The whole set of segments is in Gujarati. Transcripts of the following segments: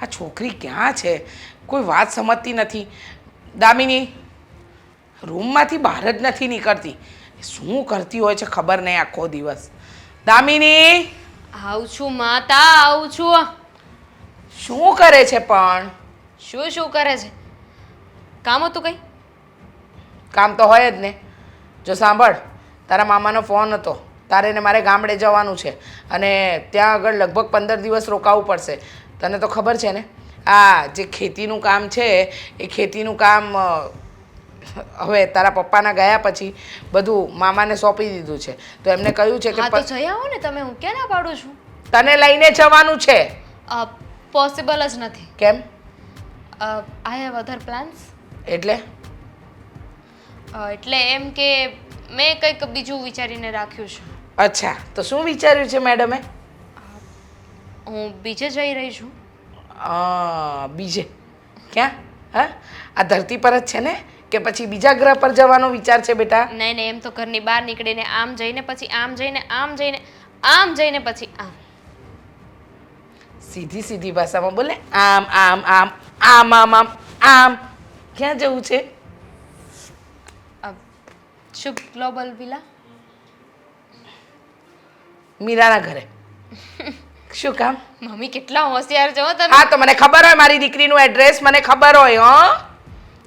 આ છોકરી ક્યાં છે? કોઈ વાત સમજતી નથી. દામિની રૂમમાંથી બહાર જ નથી નીકળતી. શું કરતી હોય છે ખબર નહીં આખો દિવસ. દામિની આવું છું માતા, આવું છું. શું કરે છે પણ? શું કરે છે? કામ હતું કઈ? કામ તો હોય જ ને. જો સાંભળ, તારા મામાનો ફોન હતો. તારે ને મારે ગામડે જવાનું છે અને ત્યાં આગળ લગભગ 15 દિવસ રોકાવું પડશે. તને તો ખબર છે ને, આ જે ખેતીનું કામ છે એ ખેતીનું કામ હવે તારા પપ્પાના ગયા પછી બધું મામાને સોંપી દીધું છે. તો એમને કહ્યું છે કે હા તો જઈ આવો ને તમે, હું ક્યાં ના પાડું છું. તને લઈને જવાનું છે. પોસિબલ જ નથી. કેમ? I have other plans. એટલે એટલે એમ કે મેં કંઈક બીજું વિચારીને રાખ્યું છે. અચ્છા, તો શું વિચાર્યું છે મેડમે? હું બીજે જઈ રહી છું. બીજે ક્યાં? હા, આ ધરતી પર જ છે ને કે પછી બીજા ગ્રહ પર જવાનો વિચાર છે બેટા? નહીં એમ તો ઘરની બહાર નીકળીને આમ જઈને પછી આમ જઈને આમ જઈને આમ જઈને પછી આમ. સીધી સીધી ભાષામાં બોલે. આમ આમ આમ આમ આમ આમ આમ. ક્યાં જવું છે? શુભ ગ્લોબલ વિલા. મીરાના ઘરે. શું કામ? મમ્મી કેટલા હોશિયાર છો તમે. હા તો મને ખબર હોય, મારી દીકરીનું એડ્રેસ મને ખબર હોય.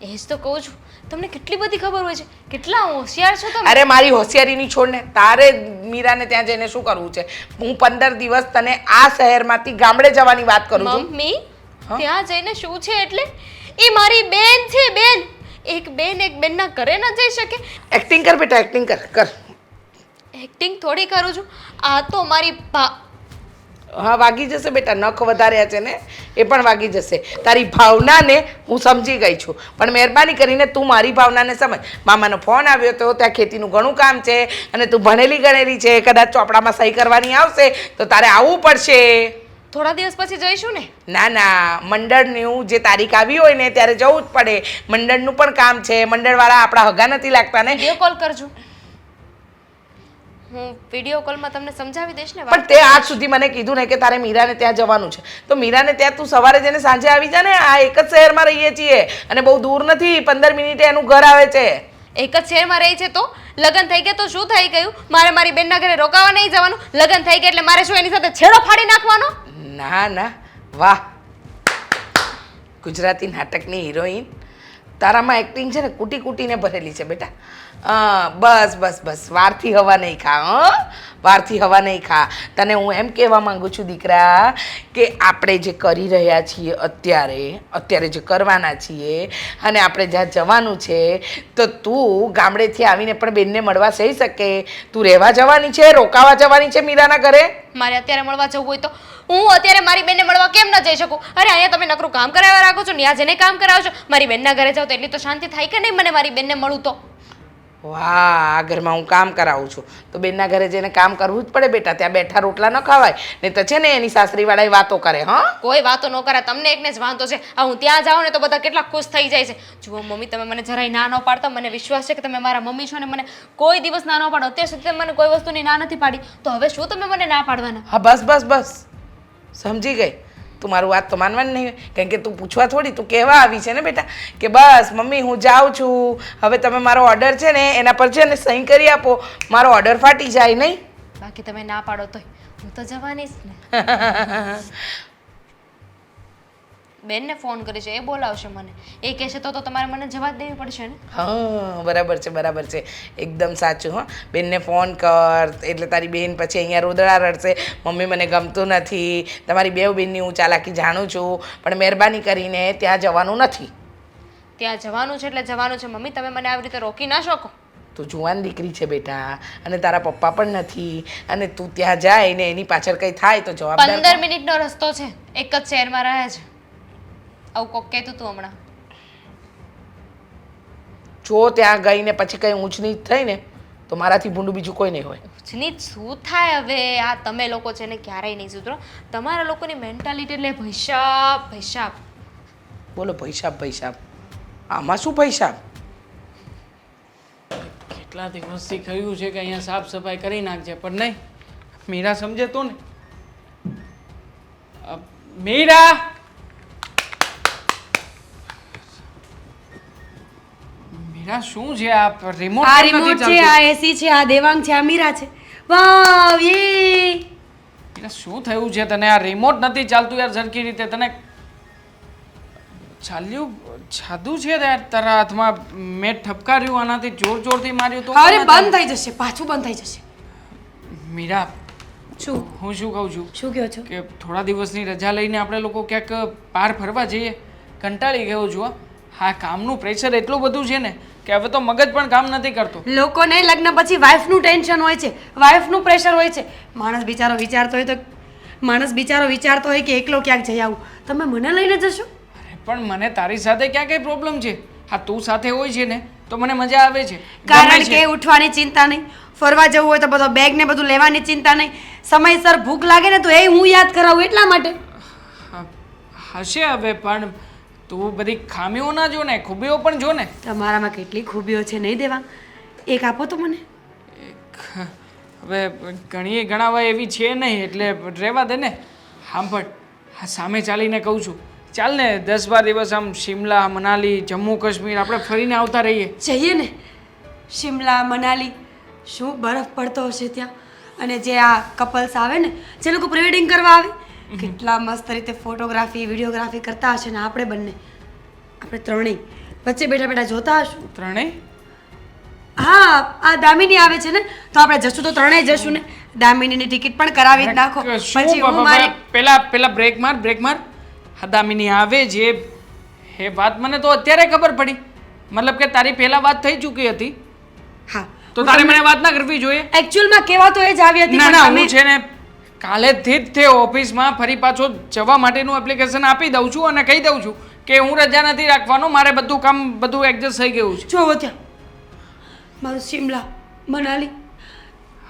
એ જ તો કહું છું, તમને કેટલી બધી ખબર હોય છે. કેટલા હોશિયાર છો તમે. અરે મારી હોશિયારીની છોડને, તારે મીરાને ત્યાં જઈને શું કરવું છે? હું 15 દિવસ તને આ શહેરમાંથી ગામડે જવાની વાત કરું છું. મમ્મી ત્યાં જઈને શું છે એટલે? એ મારી બેન છે, બેન. એક બેનના ઘરે ન જઈ શકે. એક્ટિંગ કર બેટા, એક્ટિંગ કર. એક્ટિંગ થોડી કરું છું. આ તો મારી હા વાગી જશે બેટા, નખ વધાર્યા છે ને એ પણ વાગી જશે. તારી ભાવનાને હું સમજી ગઈ છું, પણ મહેરબાની કરીને તું મારી ભાવનાને સમજ. મામાનો ફોન આવ્યો તો ત્યાં ખેતીનું ઘણું કામ છે અને તું ભણેલી ગણેલી છે, કદાચ ચોપડામાં સહી કરવાની આવશે તો તારે આવવું પડશે. થોડા દિવસ પછી જઈશું ને. ના, મંડળનું જે તારીખ આવી હોય ને ત્યારે જવું જ પડે. મંડળનું પણ કામ છે. મંડળવાળા આપણા હગા નથી લાગતા ને. વિડીયો કોલ કરજો. હું વિડીયો કોલમાં તમને સમજાવી દઈશ ને. પણ તે આજ સુધી મને કીધું ને કે તારે મીરાને ત્યાં જવાનું છે, તો મીરાને ત્યાં તું સવારે જઈને સાંજે આવી જા ને. આ એક જ શહેરમાં રહીએ છીએ અને બહુ દૂર નથી, 15 મિનિટે એનું ઘર આવે છે. એક જ શહેરમાં રહી છે તો લગ્ન થઈ ગયા તો શું થઈ ગયું? મારે મારી બેનના ઘરે રોકાવા નહીં જવાનું? લગ્ન થઈ ગયા એટલે મારે શું એની સાથે છેડો ફાડી નાખવાનો? ના, વાહ, ગુજરાતી નાટકની હિરોઈન. તારામાં એક્ટિંગ છે ને કૂટી કૂટીને ભરેલી છે બેટા. બસ વારથી હવા નહીં ખા. વારથી હવા નહીં ખા. તને હું એમ કહેવા માંગુ છું દીકરા કે આપણે જે કરી રહ્યા છીએ અત્યારે જે કરવાના છીએ અને આપણે જ્યાં જવાનું છે, તો તું ગામડેથી આવીને પણ બેનને મળવા જઈ શકે. તું રહેવા જવાની છે, રોકાવા જવાની છે મીરાના ઘરે? મારે અત્યારે મળવા જવું હોય તો હું અત્યારે મારી બેનને મળવા કેમ ન જઈ શકું? અરે અહીંયા તમે નકરું કામ કરાવવા રાખો છો, ત્યાં જઈને કામ કરાવો છો. મારી બેનના ઘરે જાવ તો એટલી તો શાંતિ થાય કે નહીં મને મારી બેનને મળું તો? વાહ, આ ઘરમાં હું કામ કરાવું છું તો બેનના ઘરે જઈને કામ કરવું જ પડે બેટા. ત્યાં બેઠા રોટલા ન ખવાય ને તો છે ને એની સાસરીવાળા વાતો કરે. હા, કોઈ વાતો ન કરે, તમને એકને જ વાંધો છે. હું ત્યાં જાઉં ને તો બધા કેટલા ખુશ થઈ જાય છે. જુઓ મમ્મી, તમે મને જરાય ના ન પાડતા. મને વિશ્વાસ છે કે તમે મારા મમ્મી છો ને મને કોઈ દિવસ ના ન પાડો. અત્યાર સુધી તમે મને કોઈ વસ્તુની ના નથી પાડી, તો હવે શું તમે મને ના પાડવાના? હા બસ સમજી ગઈ. તું મારું વાત તો માનવાની નહીં હોય, કારણ કે તું પૂછવા થોડી, તું કહેવા આવી છે ને બેટા કે બસ મમ્મી હું જાઉં છું, હવે તમે મારો ઓર્ડર છે ને એના પર છે ને સહી કરી આપો, મારો ઓર્ડર ફાટી જાય નહીં. બાકી તમે ના પાડો તોય હું તો જવાની જ ને. બેનને ફોન કરી છે, એ બોલાવશે મને. એ કહેશે તો તમારે મને જવાબ દેવી પડશે ને. હા બરાબર છે, એકદમ સાચું. હા, બેનને ફોન કર એટલે તારી બેન પછી અહીંયા રોદડા રડશે, મમ્મી મને ગમતું નથી. તમારી બેવ બેનની હું ચાલાકી જાણું છું, પણ મહેરબાની કરીને ત્યાં જવાનું નથી. ત્યાં જવાનું છે એટલે જવાનું છે મમ્મી, તમે મને આવી રીતે રોકી ના શકો. તું જુવાન દીકરી છે બેટા અને તારા પપ્પા પણ નથી, અને તું ત્યાં જાય ને એની પાછળ કંઈ થાય તો જવાબદાર 15 મિનિટનો રસ્તો છે, એક જ શહેરમાં રહે છે. આવું કોક કહેતું તું હમણાં. જો ત્યાં ગઈને પછી કંઈ ઊંચ નીચ થઈ ને તો મારાથી ભૂંડું બીજું કોઈ નહીં હોય. ઊંચનીચ શું થાય હવે? આ તમે લોકો છે ને ક્યારેય નહીં સુધરો. તમારા લોકોની મેન્ટાલિટી એટલે ભૈસાબ. બોલો ભૈસાબ. આમાં શું ભૈસાબ? કેટલા દિવસથી કહ્યું છે કે અહીંયા સાફ સફાઈ કરી નાખજે, પણ નહીં. મીરા સમજે તો ને. મીરા મીરા શું છે આ રિમોટ આ કેમ નથી રિમોટ છે, ચાલતું? આ એસી છે, આ દેવાંગ છે, આ મીરા છે. વાવ યે! મીરા શું થયું છે તને? આ રિમોટ નથી ચાલતું યાર સરખી રીતે. તને ચાલ્યું જાદુ છે યાર તારા હાથમાં. મેં ઠપકાર્યું આનાથી જોરથી માર્યું તો અરે પણ બંધ થઈ જશે, પાછું બંધ થઈ જશે. મીરા શું હું શું કહું છું શું કહો છો? કે થોડા દિવસની રજા લઈને આપણે લોકો ક્યાંક બહાર ફરવા જઈએ. કંટાળી ગયો છું હો. હા કામનું પ્રેશર એટલું બધું છે ને કે હવે તો મગજ પણ કામ નથી કરતો. લોકોને લગ્ન પછી વાઈફનું ટેન્શન હોય છે, વાઈફનું પ્રેશર હોય છે. માણસ બિચારો વિચારતો હોય કે એકલો ક્યાંક જઈ આવું. તમે મને લઈને જશો? અરે પણ મને તારી સાથે ક્યાં કઈ પ્રોબ્લેમ છે? હા તું સાથે હોય છે ને તો મને મજા આવે છે. કારણ ગમે છે. કે ઉઠવાની ચિંતા નહીં, ફરવા જવું હોય તો બધો બેગ ને બધું લેવાની ચિંતા નહીં, સમયસર ભૂખ લાગે ને તો એ હું યાદ કરાવું એટલા માટે. હા, હશે હવે પણ તું બધી ખામીઓ ના જો ને, ખૂબીઓ પણ જો ને. તમારામાં કેટલી ખૂબીઓ છે નહીં દેવા? એક આપો તો મને. હવે ઘણી ગણાવા એવી છે નહીં એટલે રહેવા દે ને. સાંભળ, હા સામે ચાલીને કહું છું, ચાલ ને 10-12 દિવસ આમ શિમલા, મનાલી, જમ્મુ કાશ્મીર આપણે ફરીને આવતા રહીએ. જઈએ ને શિમલા, મનાલી. શું બરફ પડતો હશે ત્યાં. અને જે આ કપલ્સ આવે ને, જે લોકો પ્રી વેડિંગ કરવા આવે, કેટલા મસ્ત રીતે ફોટોગ્રાફી વિડીયોગ્રાફી કરતા હશે ને આપણે ત્રણેય વચ્ચે બેઠા બેઠા જોતા હશું. ત્રણેય? હા આ દામિની આવે છે ને તો આપણે જશું તો ત્રણેય જશું ને. દામિનીની ટિકિટ પણ કરાવી જ નાખો. શું પછી હું બાબા, મારી પેલા બ્રેક માર. હા દામિની આવે જે એ વાત મને તો અત્યારે ખબર પડી. મતલબ કે તારી પહેલા વાત થઈ ચૂકી હતી હા તો તારે મને વાત ના કરવી જોઈએ. એકચ્યુઅલમાં કહેવા તો એ જ આવી હતી ના પણ ના તમે- હું છે ને કાલેથી જ તે ઓફિસમાં ફરી પાછો જવા માટેનું એપ્લિકેશન આપી દઉં છું અને કહી દઉં છું કે હું રજા નથી રાખવાનો, મારે બધું કામ બધું એડજસ્ટ થઈ ગયું છે. જોવો ત્યાં મારું શિમલા મનાલી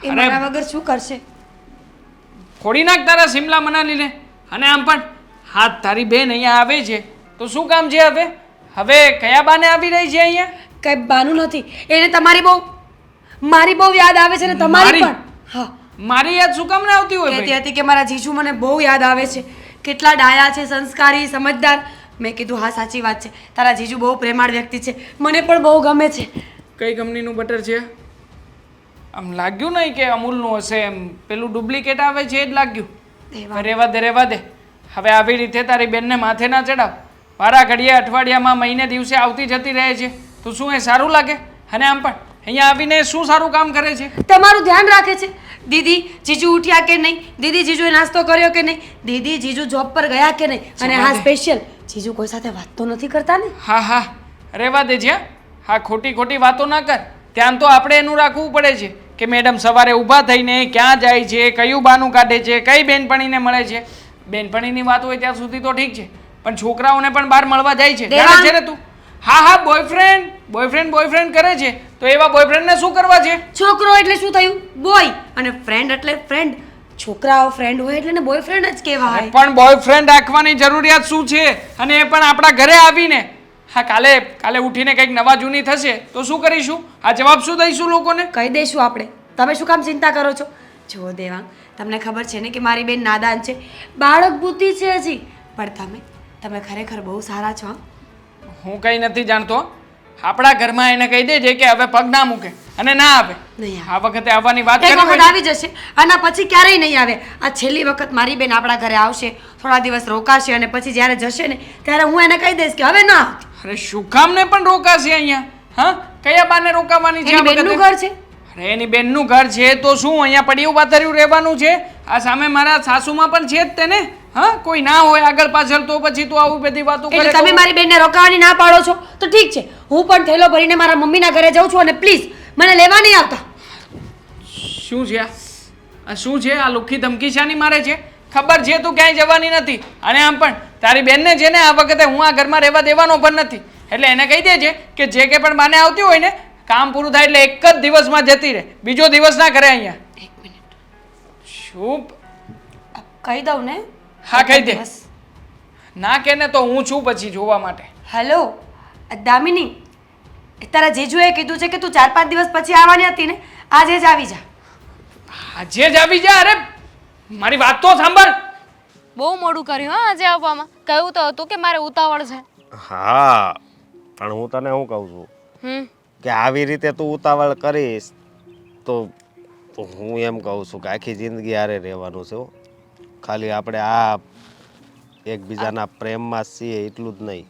એ અરે- મારા વગર શું કરશે? ફોડી નાખ તારા શિમલા મનાલીને. અને આમ પણ હા તારી બેન અહીંયા આવે છે તો શું કામ છે હવે કયા બાને આવી રહી છે અહીંયા? કઈ બાનું નથી. એને મારી બહુ યાદ આવે છે ને તમારી મારી? પણ. હા મારી યાદ શું કામ ના આવતી હોય કહેતી ભાઈ? હતી કે મારા જીજુ મને બહુ યાદ આવે છે, કેટલા ડાયા છે, સંસ્કારી, સમજદાર. મેં કીધું હા સાચી વાત છે, તારા જીજુ બહુ પ્રેમાળ વ્યક્તિ છે, મને પણ બહુ ગમે છે. કઈ કંપનીનું બટર છે? આમ લાગ્યું નહીં કે અમૂલનું હશે, એમ પેલું ડુપ્લિકેટ આવે છે એ જ લાગ્યું. દેવા. રહેવા દે. હવે આવી રીતે તારી બેનને માથે ના ચડાવ. વારા ઘડીએ અઠવાડિયામાં મહિને દિવસે આવતી જતી રહે છે તો શું એ સારું લાગે? અને આમ પણ અહીંયા આવીને શું સારું કામ કરે છે? તમારું ધ્યાન રાખે છે. દીદી જીજુ ઉઠ્યા કે નહીં, દીદી જીજુએ નાસ્તો કર્યો કે નહીં, દીદી જીજુ જોબ પર ગયા કે નહીં. અને હા સ્પેશિયલ જીજુ કોઈ સાથે વાત તો નથી કરતા ને? હા રહેવા દે જ્યાં. હા ખોટી વાતો ના કર. ધ્યાન તો આપણે એનું રાખવું પડે છે કે મેડમ સવારે ઊભા થઈને ક્યાં જાય છે, કયું બાનું કાઢે છે, કઈ બેનપણીને મળે છે. બેનપણીની વાત હોય ત્યાં સુધી તો ઠીક છે પણ છોકરાઓને પણ બહાર મળવા જાય છે, જાણે છે ને તું? હા બોયફ્રેન્ડ કરે છે તો એવા બોયફ્રેન્ડને શું કરવા છે? છોકરો એટલે શું થયું? બોય. અને ફ્રેન્ડ એટલે ફ્રેન્ડ. છોકરાઓ ફ્રેન્ડ હોય એટલે ને બોયફ્રેન્ડ જ કહેવાય. પણ બોયફ્રેન્ડ રાખવાની જરૂરિયાત શું છે? અને એ પણ આપણા ઘરે આવીને. હા કાલે ઉઠીને કંઈક નવા જૂની થશે તો શું કરીશું? આ જવાબ શું દઈશું લોકોને? કહી દઈશું આપણે. તમે શું કામ ચિંતા કરો છો? જુઓ દેવાંગ, તમને ખબર છે ને કે મારી બેન નાદાન છે, બાળક બુદ્ધિ છે હજી. પણ તમે ખરેખર બહુ સારા છો. હું કંઈ નથી જાણતો. આપણા ઘરમાં એને કહી દેજે કે હવે પગ ના મૂકે અને ના આવે. નહીં આવે. આ વખતે આવવાની વાત એક કરી વખત આવી જશે, આના પછી ક્યારેય નહીં આવે. આ છેલ્લી વખત મારી બેન આપણા ઘરે આવશે, થોડા દિવસ રોકાશે અને પછી જ્યારે જશે ને ત્યારે હું એને કહી દઈશ કે હવે ના. અરે શું કામ ને પણ રોકાશે અહીંયા? હા કયા બાને રોકાવાની છે આ એની બેનનું વખતે? ઘર છે. અરે એની બેનનું ઘર છે તો શું અહીંયા પડ્યું પાથર્યું રહેવાનું છે? આ સામે મારા સાસુમાં પણ છે જ તેને. હા કોઈ ના હોય આગળ પાછળ તો પછી તું આવું બધી વાતો કરે. એટલે તમે મારી બેનને રોકાવાની ના પાડો છો તો ઠીક છે, હું પણ થેલો ભરીને મારા મમ્મીના ઘરે જાઉં છું અને પ્લીઝ મને લેવા નહીં આવતા. શું છે આ શું છે આ લુખ્ખી ધમકી શાની મારે છે? ખબર છે તું ક્યાંય જવાની નથી. અને આમ પણ તારી બેનને છે ને આ વખતે હું આ ઘરમાં રહેવા દેવાનો પણ નથી. એટલે એને કહી દેજે કે જે કે પણ બાને આવતી હોય ને કામ પૂરું થાય એટલે એક જ દિવસમાં જતી રહે, બીજો દિવસ ના કરે અહીંયા. એક મિનિટ શું? કહી દઉં ને? હા કહી દે. બસ. ના કે ને તો હું છું પછી જોવા માટે. હેલો દામિની, તારા જીજુએ કીધું છે કે તું 4-5 દિવસ પછી આવવાની હતી ને, આજે જ આવી જા. આજે જ આવી જા. અરે મારી વાત તો સાંભળ. બહુ મોડું કર્યું હા આજે આવવામાં. કહ્યું તો હતું કે મારે ઉતાવળ છે. હા પણ હું તને શું કહું છું, કે આવી રીતે તું ઉતાવળ કરીશ તો હું એમ કહું છું કે આખી જિંદગી હારે રહેવાનું છે હો. ખાલી આપણે આ એકબીજાના પ્રેમમાં છીએ એટલું જ નહીં.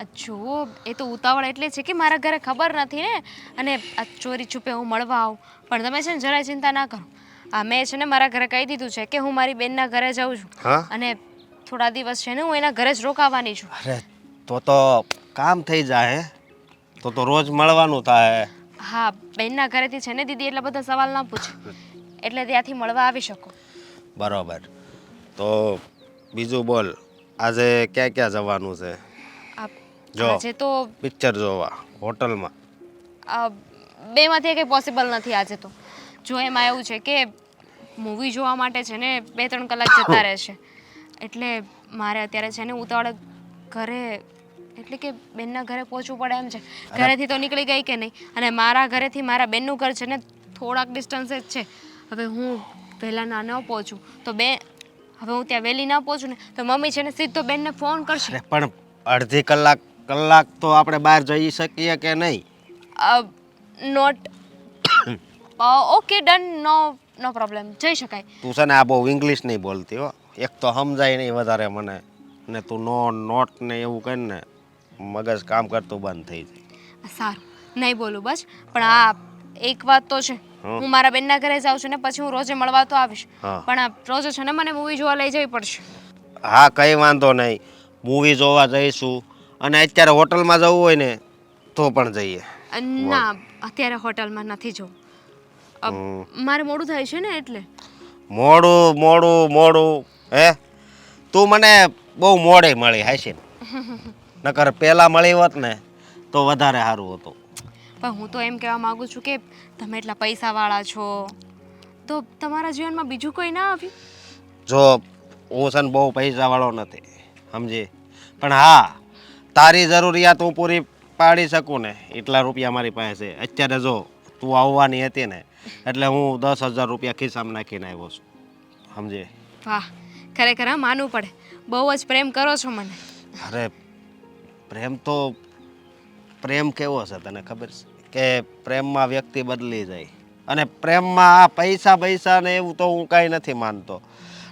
આ જુઓ એ તો ઉતાવળ એટલે છે કે મારા ઘરે ખબર નથી ને, અને આ ચોરી છુપે હું મળવા આવું. પણ તમે છે ને જરાય ચિંતા ના કરો. આ મેં છે ને મારા ઘરે કહી દીધું છે કે હું મારી બેનના ઘરે જાઉં છું, હા અને થોડા દિવસ છે ને હું એના ઘરે જ રોકાવાની છું. અરે તો કામ થઈ જાય તો રોજ મળવાનું થાય. હા, બેનના ઘરેથી છે ને દીદી એટલા બધા સવાલ ના પૂછે, એટલે ત્યાંથી મળવા આવી શકો. બરોબર. તો બીજું બોલ, આજે ક્યાં ક્યાં જવાનું છે? જો આજે તો પિક્ચર જોવા, હોટલમાં. બેમાંથી કંઈ પોસિબલ નથી આજે તો. જો એમાં એવું છે કે મૂવી જોવા માટે છે ને 2-3 કલાક જતા રહેશે, એટલે મારે અત્યારે છે ને ઉતાવળે ઘરે, એટલે કે બેનના ઘરે પહોંચવું પડે એમ છે. ઘરેથી તો નીકળી ગઈ કે નહીં, અને મારા ઘરેથી મારા બેનનું ઘર છે ને થોડાક ડિસ્ટન્સ જ છે. હવે હું વહેલા ના ન પહોંચું તો હવે હું ત્યાં વહેલી ના પહોંચું ને તો મમ્મી છે ને સીધો બેનને ફોન કરશે. અરે પણ અડધી કલાક તો આપણે બહાર જઈ શકીએ કે નહીં? Not okay done, no problem, જઈ શકાય. તું છે ને આ બહુ ઇંગ્લિશ નહીં બોલતી હો. એક તો સમજાય નહીં વધારે મને, ને તું નોટ ને એવું કર ને મગજ કામ કરતું બંધ થઈ જાય. સારું, નહીં બોલું બસ. પણ આ એક વાત તો છે, હું મારા બેનના ઘરે જાઉં છું ને પછી હું રોજે મળવા તો આવીશ, હા. પણ આ રોજે છે ને મને મૂવી જોવા લઈ જવી પડશે. હા, કંઈ વાંધો નહીં, મૂવી જોવા જઈશું. અને અત્યારે હોટલમાં જવું હોય ને તો પણ જઈએ. ના, અત્યારે હોટલમાં નથી જવું. મારે મોડું થાય છે ને એટલે. મોડું હે? તું મને બહુ મોડે મળી હાશે, નકર પહેલા મળી હોત ને તો વધારે સારું હતું. પણ હું તો એમ કહેવા માંગુ છું કે તમે એટલા પૈસાવાળા છો તો તમારા જીવનમાં બીજું કોઈ ના આવ્યું? જો હું છે ને બહુ પૈસાવાળો નથી, સમજી, પણ હા, તારી જરૂરિયાત હું પૂરી પાડી શકું ને એટલા રૂપિયા મારી પાસે છે. અત્યારે જો તું આવવાની હતી ને એટલે હું 10,000 રૂપિયા ખિસ્સામાં નાખીને આવ્યો છું, સમજે. વાહ, ખરેખર હા, માનવું પડે, બહુ જ પ્રેમ કરો છો મને. અરે પ્રેમ કેવો છે તને ખબર છે કે પ્રેમમાં વ્યક્તિ બદલી જાય, અને પ્રેમમાં આ પૈસા ને એવું તો હું કાંઈ નથી માનતો.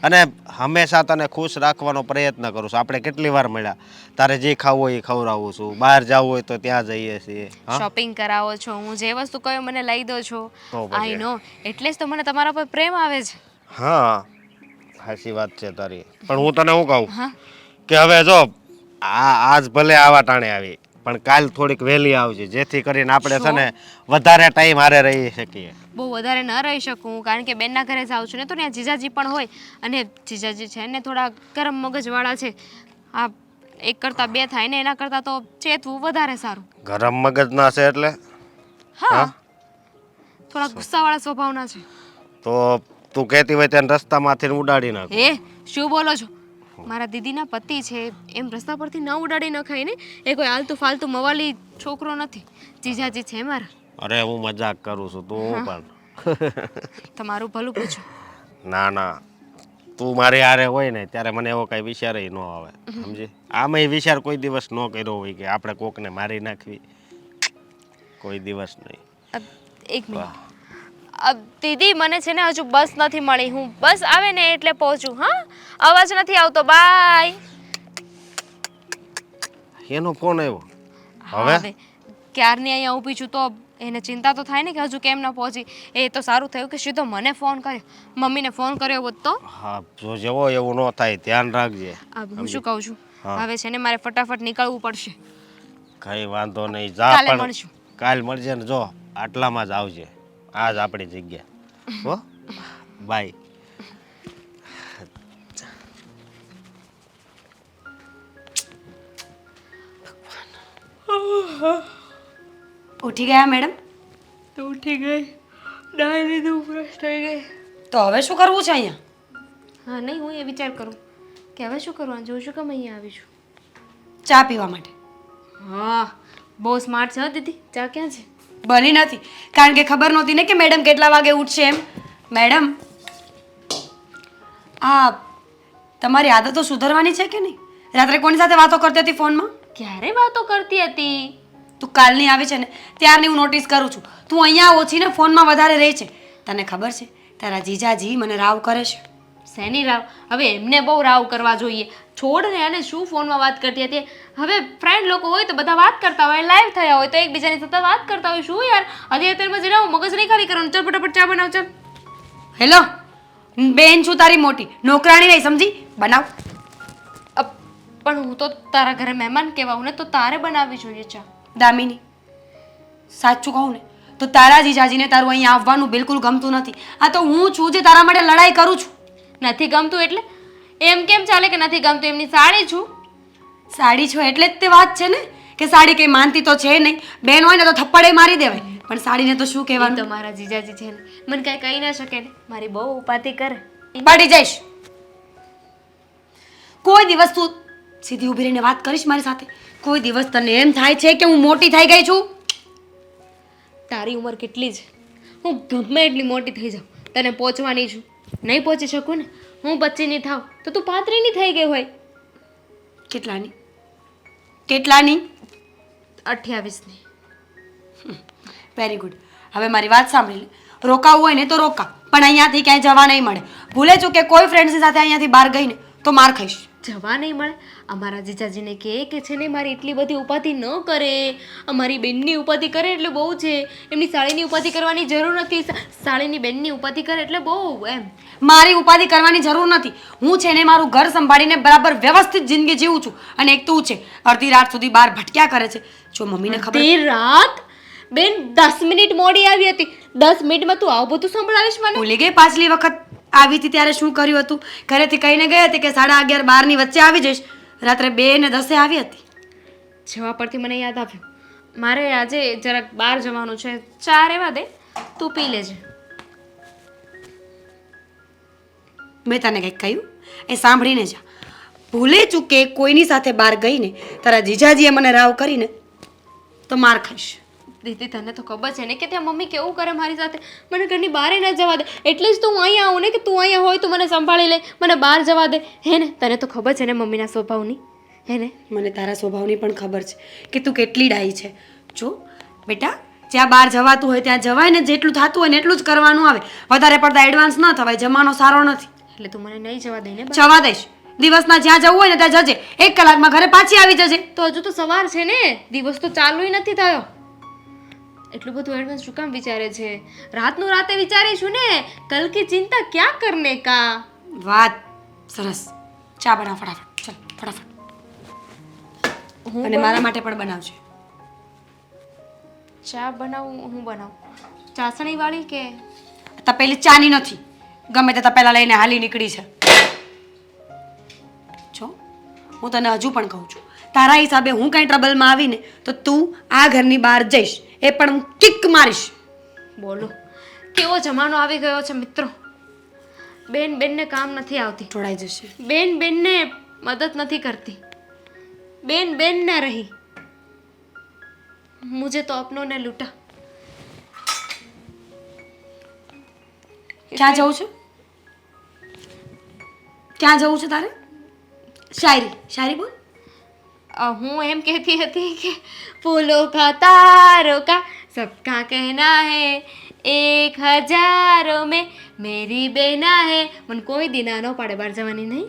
અને હંમેશા તને ખુશ રાખવાનો પ્રયત્ન કરું છું. આપણે કેટલી વાર મળ્યા, તારે જે ખાવું હોય એ ખવડાવું છું, બહાર જવું હોય તો ત્યાં જઈએ છીએ, શોપિંગ કરાવો છો, હું જે વસ્તુ કહ્યું મને લઈ દો છો. તો પછી. આઈ નો, એટલે જ તો મને તમારા પર પ્રેમ આવે છે. હા, સાચી વાત છે તારી. પણ હું તને શું કહું હા, કે હવે જો આજ ભલે આવા ટાણે આવી, પણ કાલ થોડીક વહેલી આવજે, જેથી કરીને આપણે છે ને વધારે ટાઈમ હારે રહી શકીએ. બહુ વધારે ન રહી શકું, કારણ કે બેનના ઘરે જાઉં છું ને તો ત્યાં જીજાજી પણ હોય, અને જીજાજી છે ને થોડા ગરમ મગજવાળા છે. આ એક કરતાં બે થાય ને એના કરતાં તો ચેતવું વધારે સારું. ગરમ મગજના છે એટલે? હા, થોડા ગુસ્સાવાળા સ્વભાવના છે. તો તું કહેતી હોય તેને રસ્તામાંથી ઉડાડી નાખ. શું બોલો છો? મારા દીદીના પતિ છે, એમ રસ્તા પરથી ન ઉડાડી નખાય ને. એ કોઈ આલતુ ફાલતુ મવાલી છોકરો નથી, જીજાજી છે મારા. અરે હું મજાક કરું છું, તું પણ તમારું ભલું પૂછો. ના, તું મારી હારે હોય ને ત્યારે મને એવો કઈ વિચાર ન આવે, સમજી. આમાં વિચાર કોઈ દિવસ ન કર્યો હોય કે આપણે કોકને મારી નાખવી, કોઈ દિવસ નહીં. એક મિનિટ દીદી, મને છે ને હજુ બસ નથી મળી, હું બસ આવે ને એટલે પહોંચું. હા, અવાજ નથી આવતો, બાય. એનો ફોન આવ્યો? હવે ક્યારની અહીંયા ઊભી છું તો એને ચિંતા તો થાય ને કે હજુ કેમ ન પહોંચી. એ તો સારું થયું કે સીધો મને ફોન કર્યો, મમ્મીને ફોન કર્યો હોત તો. હા, જો જેવો એવું ન થાય, ધ્યાન રાખજે. હું શું કહું છું, હવે છે ને મારે ફટાફટ નીકળવું પડશે. કઈ વાંધો નહીં, જા. કાલે પણ મળશું. કાલ મળજે ને, જો આટલામાં જ આવજે, આજ આપણી જગ્યા. હો, બાય. ઉઠી ગયા મેડમ? તો ઉઠી ગઈ, નાહી લીધું, ફ્રેશ થઈ ગઈ. તો હવે શું કરવું છે અહીંયા? હા, નહીં, હું એ વિચાર કરું કે હવે શું કરવાનું, જોઉં છું કે અહીંયા આવી છું. ચા પીવા માટે. હા, બહુ સ્માર્ટ છે દીદી. ચા ક્યાં છે? બની નથી, કારણ કે ખબર નહોતી ને કે મેડમ કેટલા વાગે ઉઠશે એમ. મેડમ, તમારી આદત તો સુધરવાની છે કે નહીં? રાત્રે કોની સાથે વાતો કરતી હતી ફોનમાં? ક્યારે વાતો કરતી હતી? તું કાલની આવી છે ને ત્યારની હું નોટિસ કરું છું. તું અહીંયા ઓછી ને ફોનમાં વધારે રહે છે. તને ખબર છે તારા જીજાજી મને રાવ કરે છે. શેની રાવ? હવે એમને બહુ રાવ કરવા જોઈએ. છોડ ને અને શું ફોનમાં વાત કરતી હતી. હવે ફ્રેન્ડ લોકો હોય તો બધા વાત કરતા હોય, લાઈવ થયા હોય તો એકબીજાની સાથે વાત કરતા હોય. શું યાર, અત્યારમાં જઈને મગજ નહીં ખાલી કરવાનું. ચાલ ફટાફટ ચા બનાવ. ચાલ. હેલો, બેન છું તારી મોટી, નોકરાણી નહીં, સમજી? બનાવ. પણ હું તો તારા ઘરે મહેમાન કહેવાઉં ને, તો તારે બનાવવી જોઈએ ચા. દામિની, સાચું કહું ને તો તારા જીજાજીને તારું અહીંયા આવવાનું બિલકુલ ગમતું નથી. આ તો હું છું જે તારા માટે લડાઈ કરું છું. નથી ગમતું એટલે એમ કેમ ચાલે કે નથી ગમતું? એમની સાડી છું. સાડી છો એટલે જ તે વાત છે ને કે સાડી કંઈ માનતી તો છે નહીં. બેન હોય ને તો થપ્પડે મારી દેવાય, પણ સાડીને તો શું એ કહેવાનું? તો મારા જીજાજી છે ને, મને કાંઈ કહી ના શકે ને. મારી બહુ ઉપાધિ કરે. પડી જઈશ. કોઈ દિવસ તું સીધી ઊભી રહીને વાત કરીશ મારી સાથે? કોઈ દિવસ તને એમ થાય છે કે હું મોટી થઈ ગઈ છું? તારી ઉંમર કેટલી છે? હું ગમે એટલી મોટી થઈ જાઉં, તને પહોંચવાની છું. નહીં પહોંચી શકું ને, હું બચ્ચીની થાવ તો તું પાતળીની થઈ ગઈ હોય. કેટલાની? કેટલાની? 28ની. Very good. હવે મારી વાત સાંભળી લે. રોકાવું હોય ને તો રોકા, પણ અહીંયાથી ક્યાંય જવા નહીં મળે. ભૂલે ચૂકે કોઈ ફ્રેન્ડ્સની સાથે અહીંયાથી બહાર ગઈ ને તો માર ખાઈશ. જવા નહીં મળે? અમારા જીજાજીને કે છે ને મારી એટલી બધી ઉપાધિ ન કરે. અમારી બેનની ઉપાધિ કરે એટલે બહુ છે. એમની સાળીની ઉપાધિ કરવાની જરૂર નથી. સાળીની બેનની ઉપાધિ કરે એટલે બહુ એમ. મારી ઉપાધિ કરવાની જરૂર નથી. હું છે ને મારું ઘર સંભાળીને બરાબર વ્યવસ્થિત જિંદગી જીવું છું. અને એક તું છે અડધી રાત સુધી બહાર ભટક્યા કરે છે. જો મમ્મીને ખબર. તે રાત બેન 10 મિનિટ મોડી આવી હતી. 10 મિનિટમાં તું આવું બધું સંભળાવીશ મને? ભૂલી ગઈ પાછલી વખત આવી હતી ત્યારે શું કર્યું હતું? ઘરેથી કહીને ગઈ હતી કે 11:30 12ની વચ્ચે આવી જઈશ. રાત્રે 2 ને 10 આવી હતી. જવા પરથી મને યાદ આવ્યું, મારે આજે જરાક બહાર જવાનું છે. ચા રહેવા દે, તું પી લેજે. મેં તને કંઈક કહ્યું એ સાંભળીને જા. ભૂલે ચૂકે કોઈની સાથે બહાર ગઈને તારા જીજાજીએ મને રાવ કરીને તો માર ખાઈશ. દીદી તને તો ખબર છે ને કે ત્યાં મમ્મી કેવું કરે મારી સાથે. મને ઘરની બહાર ન જવા દે. એટલે જ તો હું અહીંયા આવું ને કે તું અહીંયા હોય તો મને સંભાળી લે, મને બહાર જવા દે. હે ને? તને તો ખબર છે ને મમ્મીના સ્વભાવની. હે ને? મને તારા સ્વભાવની પણ ખબર છે કે તું કેટલી ડાઈ છે. જો બેટા, જ્યાં બહાર જવાતું હોય ત્યાં જવાય ને, જેટલું થતું હોય ને એટલું જ કરવાનું આવે. વધારે પડતા એડવાન્સ ન થવાય, જમાનો સારો નથી. એટલે તું મને નહીં જવા દે ને? જવા દઈશ. દિવસના જ્યાં જવું હોય ને ત્યાં જજે. 1 કલાકમાં ઘરે પાછી આવી જજે. તો હજુ તો સવાર છે ને, દિવસ તો ચાલુય નથી થયો. એટલું બધું એડવાન્સ શું કામ વિચારે છે? રાતનું રાતે વિચારીશું ને. કલ કી ચિંતા ક્યાં કરને કા. વાત સરસ. ચા બનાવ ફટાફટ. ચાલ ફટાફટ. અને મારા માટે પણ બનાવજે. ચા બનાવું? હું બનાવું? ચાસણી વાળી કે તપેલી ચાની નથી, ગમે તે તપેલા લઈને હાલી નીકળી છે. જો હું તને હજુ પણ કહું છું, તારા હિસાબે હું કઈ ટ્રબલમાં આવીને તો તું આ ઘરની બહાર જઈશ, એ પણ હું કિક મારીશ. બોલો, કેવો જમાનો આવી ગયો છે મિત્રો. બેન બેનને કામ નથી આવતી. જોડાઈ જશે. બેન બેનને મદદ નથી કરતી. બેન બેન ના રહી. મુझे तो अपनों ने लूटा. ક્યાં જવું છે? ક્યાં જવું છે તારે? શાયરી બોલ. હું એમ કહેતી હતી કે ફૂલો કા તારો કા સબકા કહેના હે 1000 में मेरी बेना है. મને કોઈ દી ના ન પાડે બહાર જવાની. નહીં?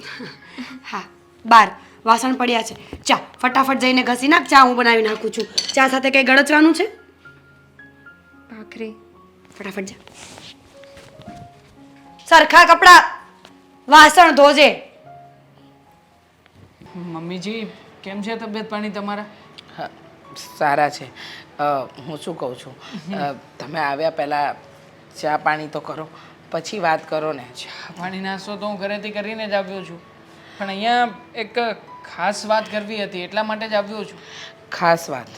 હા, બાર વાસણ પડ્યા છે. ચા ફટાફટ જઈને ઘસી નાખ. ચા હું બનાવી નાખું છું. ચા સાથે કઈ ગળચવાનું છે? ભાખરી. ફટાફટ જા. સરખા કપડા વાસણ ધોજે. મમ્મીજી, કેમ છે તબિયત પાણી તમારા? હા, સારા છે. હું શું કહું છું, તમે આવ્યા પહેલાં ચા પાણી તો કરો, પછી વાત કરો ને. ચા પાણી નાસ્તો તો હું ઘરેથી કરીને જ આવ્યો છું, પણ અહીંયા એક ખાસ વાત કરવી હતી એટલા માટે જ આવ્યો છું. ખાસ વાત?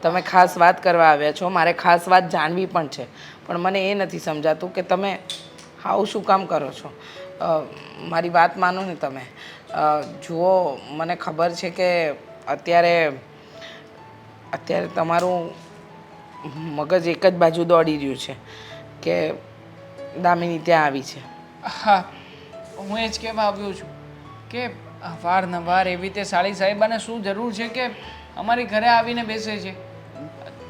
તમે ખાસ વાત કરવા આવ્યા છો. મારે ખાસ વાત જાણવી પણ છે, પણ મને એ નથી સમજાતું કે તમે આવું શું કામ કરો છો. મારી વાત માનો ને તમે. જુઓ, મને ખબર છે કે અત્યારે તમારું મગજ એક જ બાજુ દોડી રહ્યું છે કે દામિની ત્યાં આવી છે. હા, હું એ જ કહેવા આવ્યો છું કે અવારનવાર એવી રીતે સાળી સાહેબાને શું જરૂર છે કે અમારી ઘરે આવીને બેસે છે.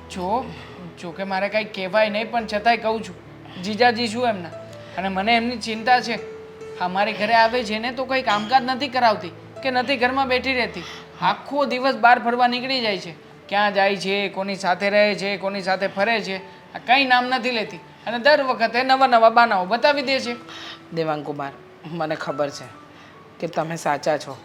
જો કે મારે કાંઈ કહેવાય નહીં પણ છતાંય કહું છું જીજાજી શું એમના અને મને એમની ચિંતા છે. હા મારી ઘરે આવે છે ને તો કંઈ કામકાજ નથી કરાવતી કે નથી ઘરમાં બેઠી રહેતી. આખો દિવસ બહાર ફરવા નીકળી જાય છે. ક્યાં જાય છે, કોની સાથે રહે છે, કોની સાથે ફરે છે, આ કંઈ નામ નથી લેતી અને દર વખતે નવા નવા બાનાઓ બતાવી દે છે. દેવાંગ કુમાર, મને ખબર છે કે તમે સાચા છો.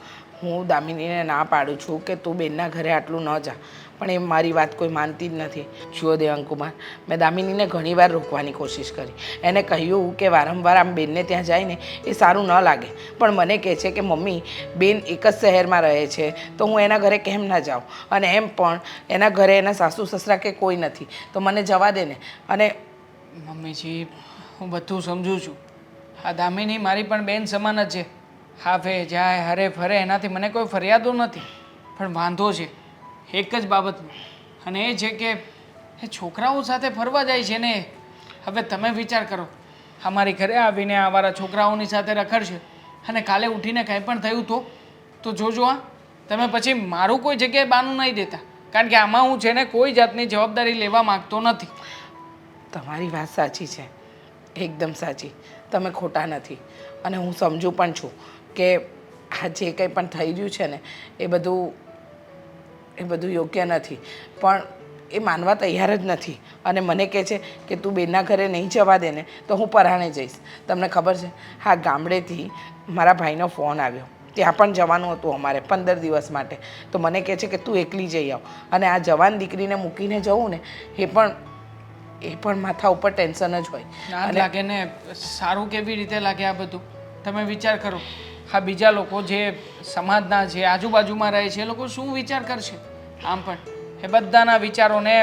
હું દામિનીને ના પાડું છું કે તું બેનના ઘરે આટલું ન જા, પણ એ મારી વાત કોઈ માનતી જ નથી. જુઓ દેવાંગ કુમાર, મેં દામિનીને ઘણીવાર રોકવાની કોશિશ કરી. એને કહ્યું કે વારંવાર આમ બેનને ત્યાં જાય ને એ સારું ન લાગે, પણ મને કહે છે કે મમ્મી બેન એક જ શહેરમાં રહે છે તો હું એના ઘરે કેમ ના જાઉં, અને એમ પણ એના ઘરે એના સાસુ સસરા કે કોઈ નથી તો મને જવા દે ને. અને મમ્મીજી હું બધું સમજું છું. આ દામિની મારી પણ બેન સમાન જ છે. હાવે જાય હરે ફરે એનાથી મને કોઈ ફરિયાદો નથી, પણ વાંધો છે એક જ બાબતમાં, અને એ છે કે એ છોકરાઓ સાથે ફરવા જાય છે ને. હવે તમે વિચાર કરો, અમારી ઘરે આવીને અમારા છોકરાઓની સાથે રખડશે અને કાલે ઉઠીને કંઈ પણ થયું તો જોજો આ તમે પછી મારું કોઈ જગ્યાએ બાનું નહીં દેતા, કારણ કે આમાં હું છે ને કોઈ જાતની જવાબદારી લેવા માગતો નથી. તમારી વાત સાચી છે, એકદમ સાચી. તમે ખોટા નથી અને હું સમજુ પણ છું કે આ જે કંઈ પણ થઈ રહ્યું છે ને એ બધું યોગ્ય નથી, પણ એ માનવા તૈયાર જ નથી અને મને કહે છે કે તું બેનના ઘરે નહીં જવા દે ને તો હું પરાણે જઈશ. તમને ખબર છે, હા ગામડેથી મારા ભાઈનો ફોન આવ્યો, ત્યાં પણ જવાનું હતું અમારે 15 દિવસ માટે, તો મને કહે છે કે તું એકલી જઈ આવ. અને આ જવાન દીકરીને મૂકીને જવું ને એ પણ માથા ઉપર ટેન્શન જ હોય. ના લાગે ને, સારું કેવી રીતે લાગે આ બધું? તમે વિચાર કરો, હા બીજા લોકો જે સમાજના છે, આજુબાજુમાં રહે છે, એ લોકો શું વિચાર કરશે? આમ પણ એ બધાના વિચારોને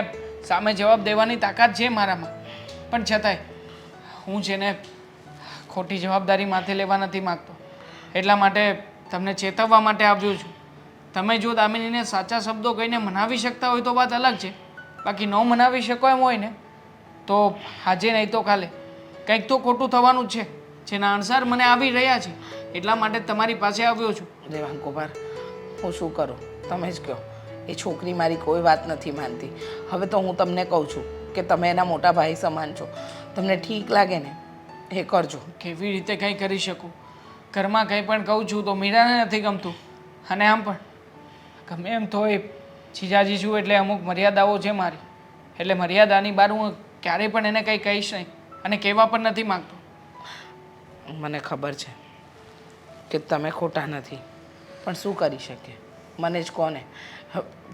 સામે જવાબ દેવાની તાકાત છે મારામાં, પણ છતાંય હું છે ને ખોટી જવાબદારી માથે લેવા નથી માગતો. એટલા માટે તમને ચેતવવા માટે આવ્યો છું. તમે જો દામિનીને સાચા શબ્દો કહીને મનાવી શકતા હોય તો વાત અલગ છે, બાકી ન મનાવી શકો એમ હોય ને તો આજે નહીં તો કાલે કંઈક તો ખોટું થવાનું જ છે, જેના અણસાર મને આવી રહ્યા છે. એટલા માટે તમારી પાસે આવ્યો છું. દેવાંગ કુમાર, હું શું કરું તમે જ કહો. એ છોકરી મારી કોઈ વાત નથી માનતી. હવે તો હું તમને કહું છું કે તમે એના મોટા ભાઈ સમાન છો, તમને ઠીક લાગે ને એ કરજો. કેવી રીતે કંઈ કરી શકું? ઘરમાં કંઈ પણ કહું છું તો મીરાને નથી ગમતું, અને આમ પણ ગમે એમ તો એ જીજાજી છું એટલે અમુક મર્યાદાઓ છે મારી, એટલે મર્યાદાની બહાર હું ક્યારેય પણ એને કંઈ કહીશ નહીં અને કહેવા પણ નથી માગતો. મને ખબર છે કે તમે ખોટા નથી, પણ શું કરી શકીએ? મને જ કોને.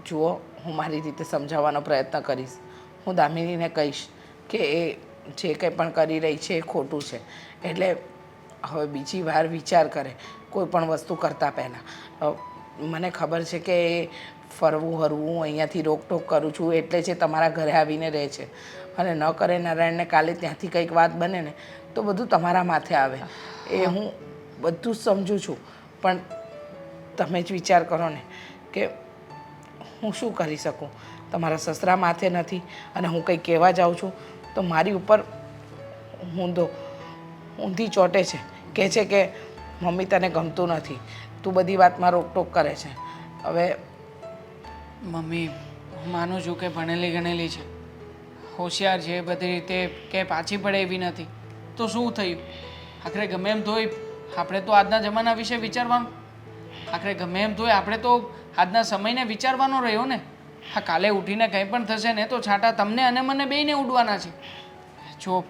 જુઓ, હું મારી રીતે સમજાવવાનો પ્રયત્ન કરીશ. હું દામિનીને કહીશ કે એ જે કંઈ પણ કરી રહી છે એ ખોટું છે, એટલે હવે બીજી વાર વિચાર કરે કોઈ પણ વસ્તુ કરતાં પહેલાં. મને ખબર છે કે એ ફરવું હરવું અહીંયાથી રોકટોક કરું છું એટલે જે તમારા ઘરે આવીને રહે છે, અને ન કરે નારાયણને કાલે ત્યાંથી કંઈક વાત બને ને તો બધું તમારા માથે આવે. એ હું બધું જ સમજું છું, પણ તમે જ વિચાર કરો ને કે હું શું કરી શકું? તમારા સસરા માથે નથી અને હું કંઈ કહેવા જાઉં છું તો મારી ઉપર ઊંધી ચોટે છે, કહે છે કે મમ્મી તને ગમતું નથી, તું બધી વાતમાં રોકટોક કરે છે. હવે મમ્મી હું માનું છું કે ભણેલી ગણેલી છે, હોશિયાર છે, બધી રીતે કે પાછી પડે એવી નથી, તો શું થયું? આખરે ગમે એમ તોય આપણે તો આજના જમાના વિશે વિચારવાનું, આખરે ગમે એમ તોય આપણે તો આજના સમયને વિચારવાનો રહ્યો ને. હા કાલે ઉઠીને કંઈ પણ થશે ને તો છાંટા તમને અને મને બેયને ઉડવાના છે. જો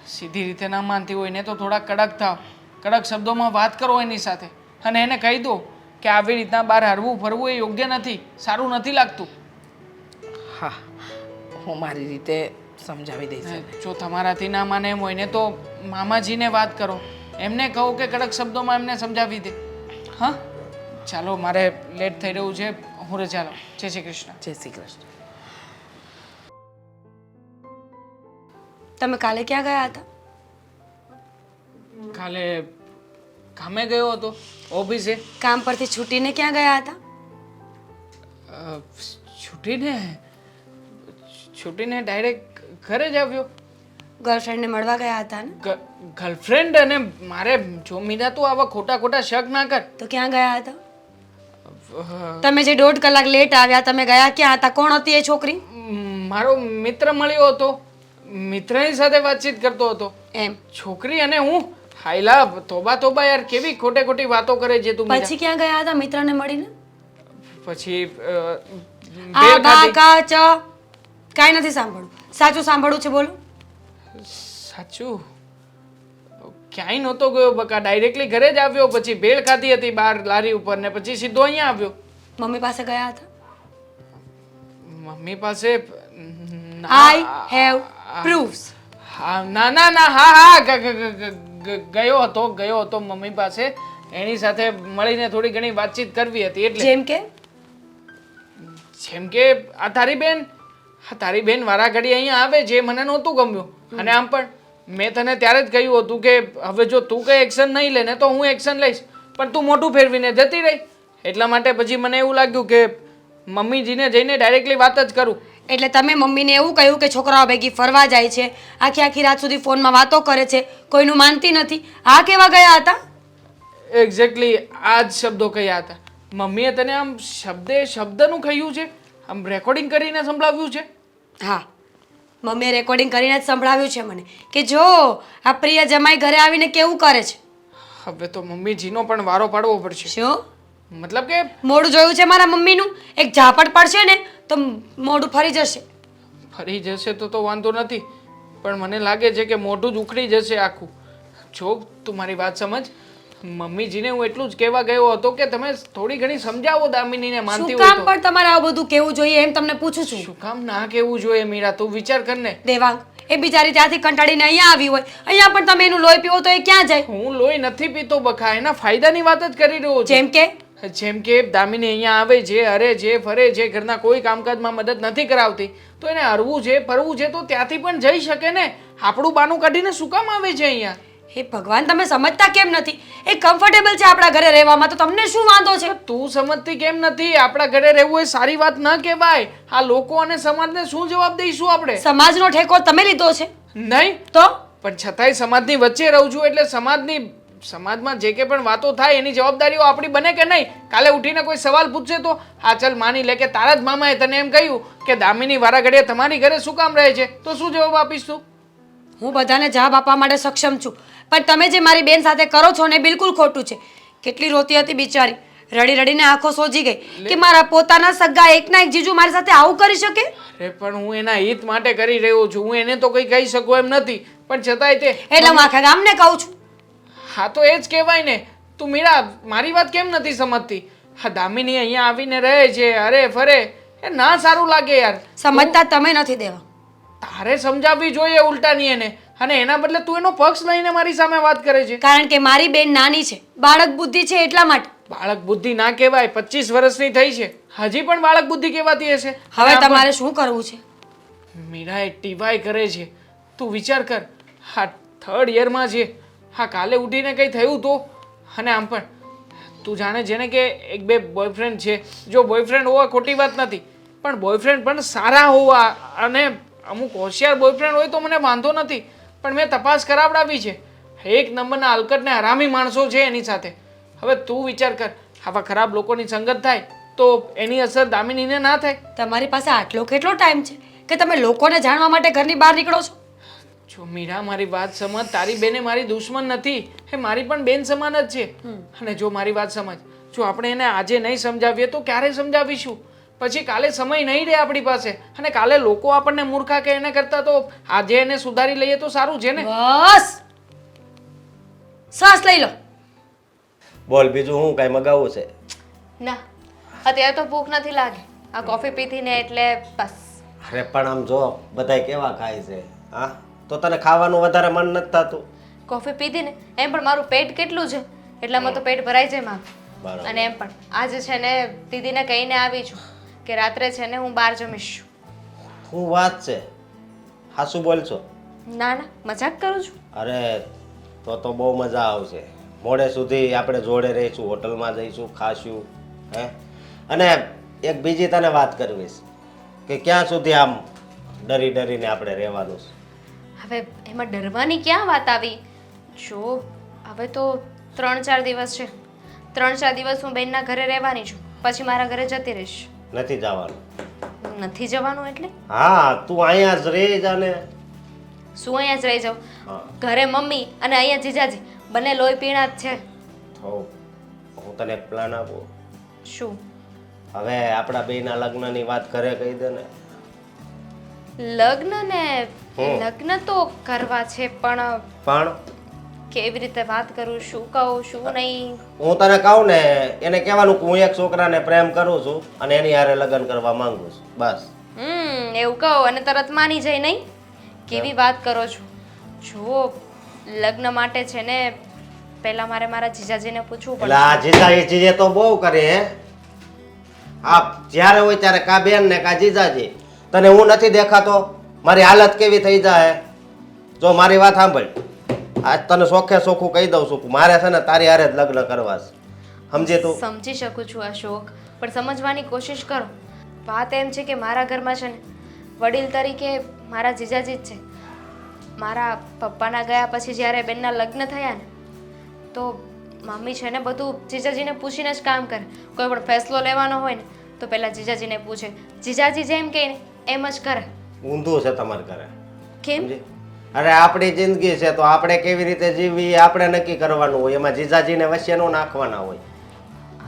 સીધી રીતે ના માનતી હોય ને તો થોડા કડક થાવ, કડક શબ્દોમાં વાત કરો એની સાથે અને એને કહી દો કે આવી રીતના બહાર હરવું ફરવું એ યોગ્ય નથી, સારું નથી લાગતું. હા, હું મારી રીતે સમજાવી દઈશ. જો તમારાથી ના માને એમ હોય ને તો મામાજીને વાત કરો, એમને કહો કે કડક શબ્દોમાં એમને સમજાવી દે. હા ચાલો, મારે લેટ થઈ રહ્યું છે, હું રજા લઉં. જય શ્રી કૃષ્ણ. જય શ્રી કૃષ્ણ. તમે કાલે ક્યાં ગયા હતા? કાલે કામે ગયો હતો, ઓફિસે. કામ પરથી છૂટીને ક્યાં ગયા હતા? છૂટીને ડાયરેક્ટ ઘરે જ આવ્યો. ગર્લફ્રેન્ડને મળવા ગયા હતા ને? ગર્લફ્રેન્ડ અને મારે જો મીરા તું આવા ખોટા ખોટા શક ના કર. તો ક્યાં ગયા હતા? તમે જે 1.5 કલાક લેટ આવ્યા, તમે ગયા ક્યાં હતા? કોણ હતી એ છોકરી? મારો મિત્ર મળ્યો હતો, મિત્રની સાથે વાતચીત કરતો હતો. એમ છોકરી અને હું હાયલા તોબા તોબા યાર, કેવી ખોટે ખોટી વાતો કરે છે તું મીરા. પછી ક્યાં ગયા હતા મિત્રને મળીને? પછી આ ભેળ બા ખાધી. કા ચ કાંઈ નથી સાંભળવું. સાચું સાંભળવું છે બોલો. સાચું ક્યાંય નહોતો ગયો બકા, ડાયરેક્ટલી ઘરે જ આવ્યો. પછી ભેળ ખાધી હતી બહાર લારી ઉપર ને પછી સીધો અહીંયા આવ્યો. મમ્મી પાસે ગયા હતા? મમ્મી પાસે આઈ હેવ પ્રૂફ્સ. હા ના ના ના હા હા ગયો હતો મમ્મી પાસે. એની સાથે મળીને થોડી ઘણી વાતચીત કરવી હતી એટલે. જેમ કે જેમ કે આ તારી બેન વારા ઘડી અહીંયા આવે જે મને નહોતું ગમ્યું. અને આમ પણ મેં તને ત્યારે જ કહ્યું હતું કે હવે જો તું કઈ એક્શન નહીં લે ને તો હું એક્શન લઈશ, પણ તું મોઢું ફેરવીને જતી રહી. એટલા માટે પછી મને એવું લાગ્યું કે મમ્મીજીને જઈને ડાયરેક્ટલી વાત જ કરું. એટલે તમે મમ્મીને એવું કહ્યું કે છોકરાઓ ભેગી ફરવા જાય છે, આખી આખી રાત સુધી ફોનમાં વાતો કરે છે, કોઈનું માનતી નથી. આ કેવા ગયા હતા? એક્ઝેક્ટલી આ જ શબ્દો કહ્યા હતા. મમ્મીએ તને આમ શબ્દનું કહ્યું છે, આમ રેકોર્ડિંગ કરીને સંભળાવ્યું છે. હા, મમ્મીએ રેકોર્ડિંગ કરીને જ સંભળાવ્યું છે મને કે જો આ પ્રિય જમાઈ ઘરે આવીને કેવું કરે છે. હવે તો મમ્મીજીનો પણ વારો પાડવો પડશે. શું મતલબ કે મોઢું જોયું છે મારા મમ્મીનું? એક ઝાપટ પડશે ને તો મોઢું ફરી જશે. ફરી જશે તો વાંધો નથી, પણ મને લાગે છે કે મોઢું જ ઉખડી જશે આખું. જો તું મારી વાત સમજ. મમ્મીજીને હું એટલું જ કહેવા ગયો હતો કે તમે થોડી ઘણી સમજાવો દામિનીને, માનતી શું હોય કામ તો. પણ તમારે આવું બધું કેવું જોઈએ એમ તમને પૂછું છું. શું કામ ના કેવું જોઈએ મીરા? તું વિચાર કર ને. દેવાંગ એ બિચારી ત્યાંથી કંટાળીને અહીંયા આવી હોય, અહીંયા પણ તમે એનું લોહી પીવો તો એ ક્યાં જાય? હું લોહી નથી પીતો બખા, એના ફાયદાની વાત જ કરી રહ્યો છું. જેમ કે દામિની અહીંયા આવે છે, અરે જે ફરે છે, ઘરના કોઈ કામકાજમાં મદદ નથી કરાવતી, તો એને હરવું છે ફરવું છે તો ત્યાંથી પણ જઈ શકે ને. આપણું બાનું કાઢીને શું કામ આવે છે અહીંયા? હે ભગવાન, તમે સમજતા કેમ નથી? એ કમ્ફર્ટેબલ છે આપણા ઘરે રહેવામાં, તો તમને શું વાંધો છે? તું સમજતી કેમ નથી? આપણા ઘરે રહેવું એ સારી વાત ન કહેવાય. આ લોકો અને સમાજને શું જવાબ દઈશું આપણે? સમાજનો ઠેકો તમે લીધો છે નહીં તો? પણ છતાંય સમાજની વચ્ચે રહું છું એટલે સમાજમાં જે કે પણ વાતો થાય એની જવાબદારીઓ આપણી બને કે નહીં? કાલે ઉઠીને કોઈ સવાલ પૂછશે તો હા ચાલ માની લે કે તારા જ મામાએ તને એમ કહ્યું કે દામિની વારા ઘડીએ તમારી ઘરે શું કામ રહે છે, તો શું જવાબ આપીશ તું? હું બધાને જવાબ આપવા માટે સક્ષમ છું, પણ તમે જે મારી બેન સાથે કરો છો ને એ બિલકુલ ખોટું છે. કેટલી રોતી હતી બિચારી, રડી રડીને આંખો સોજી ગઈ કે મારા પોતાના સગા એકના એક જીજુ મારી સાથે આવું કરી શકે. અરે પણ હું એના હિત માટે કરી રહ્યો છું, હું એને તો કંઈ કહી શકું એમ નથી, પણ છતાંય તે એટલે હું આખા ગામને કહું છું. હા તો એ જ કહેવાય ને. તું મીરા મારી વાત કેમ નથી સમજતી? હા દામિની અહીંયા આવીને રહે છે, અરે ફરે, એ ના સારું લાગે યાર. સમજતા તમે નથી દેવા. તારે સમજાવવી જોઈએ ઉલટાની એને, અને એના બદલે તું એનો પક્ષ લઈને મારી સામે વાત કરે છે. કારણ કે મારી બેન નાની છે, બાળક બુદ્ધિ છે એટલા માટે. બાળક બુદ્ધિ ના કહેવાય, 25 વર્ષની થઈ છે, હજી પણ બાળક બુદ્ધિ કહેવાતી હશે. હવે તમારે શું કરવું છે? મીરા એ ટીવાય કરે છે. તું વિચાર કર, હા 3rd યરમાં છે, હા કાલે ઉઠીને કંઈ થયું તો? અને આમ પણ તું જાણે જેને કે એક બે બોયફ્રેન્ડ છે. જો બોયફ્રેન્ડ હોવા ખોટી વાત નથી, પણ બોયફ્રેન્ડ પણ સારા હોવા, અને અમુક હોશિયાર બોયફ્રેન્ડ હોય તો મને વાંધો નથી, પણ મેં તપાસ કરાવડાવી છે. 1 નંબરના હલકટ ને હરામી માણસો છે એની સાથે. હવે તું વિચાર કર, આવા ખરાબ લોકોની સંગત થાય તો એની અસર દામિનીને ના થાય? તમારી પાસે આટલો કેટલો ટાઈમ છે કે તમે લોકોને જાણવા માટે ઘરની બહાર નીકળો છો? જો મીરા મારી વાત સમજ, તારી બેને મારી દુશ્મન નથી, એ મારી પણ બેન સમાન જ છે. અને જો મારી વાત સમજ, જો આપણે એને આજે નહીં સમજાવીએ તો ક્યારે સમજાવીશું? પછી કાલે સમય નહીં રહે આપણી પાસે, અને કાલે લોકો આપણને મૂર્ખા કે એને કરતા તો આજે એને સુધારી લઈએ તો સારું છે ને. બસ શ્વાસ લઈ લો. બોલ બીજું હું કાંઈ મગાવવું છે? ના, અત્યારે તો ભૂખ નથી લાગી. આ કોફી પીધી ને એટલે બસ. અરે પણ આમ જો બધાય કેવા ખાય છે, હા તો તને ખાવાનું વધારે મન નથી થતું? કોફી પીધી ને એમ પણ મારું પેટ કેટલું છે, એટલામાં તો પેટ ભરાઈ જાય મારું. બરાબર. અને એમ પણ આજે છે ને દીદીને કહીને આવી છું કે રાત્રે છે ને હું બહાર જમીશ. શું વાત છે? હાસું બોલ છો? ના ના, મજાક કરું છું. અરે તો બહુ મજા આવશે. મોડે સુધી આપણે જોડે રહીશું, હોટલમાં જઈશું, ખાશું, હે. અને એક બીજી તને વાત કરવી છે કે ક્યાં સુધી આમ ડરી ડરીને આપણે રહેવાનું છે? હવે એમાં ડરવાની ક્યાં વાત આવી? જો હવે તો 3-4 દિવસ છે. 3-4 દિવસ હું બેનના ઘરે રહેવાની છું, પછી મારા ઘરે જતી રહીશ. નથી જવાનું? નથી જવાનું એટલે હા તું અહીંયા જ રહી જાને. શું અહીંયા જ રહી જાઉં? હા ઘરે મમ્મી અને અહીંયા જીજાજી બંને લોહી પીણા જ છે. તો હું તને એક પ્લાન આપું. શું? હવે આપણા બેયના લગ્નની વાત ઘરે કહી દે ને. લગ્ન ને લગ્ન તો કરવા છે પણ પણ કેવી રીતે વાત કરું, શું કહું શું નહીં? હું તને કહું ને એને કહેવાનું કે હું એક છોકરાને પ્રેમ કરું છું અને એની હારે લગ્ન કરવા માંગુ છું બસ. એવું કહો અને તરત માની જાય નહીં? કેવી વાત કરો છો? જુઓ લગ્ન માટે છે ને પહેલા મારે મારા જીજાજીને પૂછવું એટલે આ પડે. જીજાજી તો બહુ કરે હે. આ જ્યારે હોય ત્યારે કા બેન ને કા જીજાજી. તને હું નથી દેખાતો? મારી હાલત કેવી થઈ જાય. જો મારી વાત સાંભળ, આજ તને ચોખ્ખે ચોખ્ખું કહી દઉં છું કે મારે છે ને તારી હારે જ લગ્ન કરવા છે. સમજે તું? સમજી શકું છું અશોક, પણ સમજવાની કોશિશ કરો. વાત એમ છે કે મારા ઘરમાં છે ને વડીલ તરીકે મારા જીજાજી જ છે. મારા પપ્પાના ગયા પછી જ્યારે બેનના લગ્ન થયા ને તો મમ્મી છે ને બધું જીજાજીને પૂછીને જ કામ કરે. કોઈ પણ ફેસલો લેવાનો હોય ને તો પહેલાં જીજાજીને પૂછે. જીજાજી જેમ કહે ને એમ જ કરે. ઊંધું છે તમારે ઘરે. કેમ? સમજી? અરે આપણી જિંદગી છે તો આપણે કેવી રીતે જીવવી એ આપણે નક્કી કરવાનું હોય. એમાં જીજાજીને વચ્ચે નો નાખવાના હોય.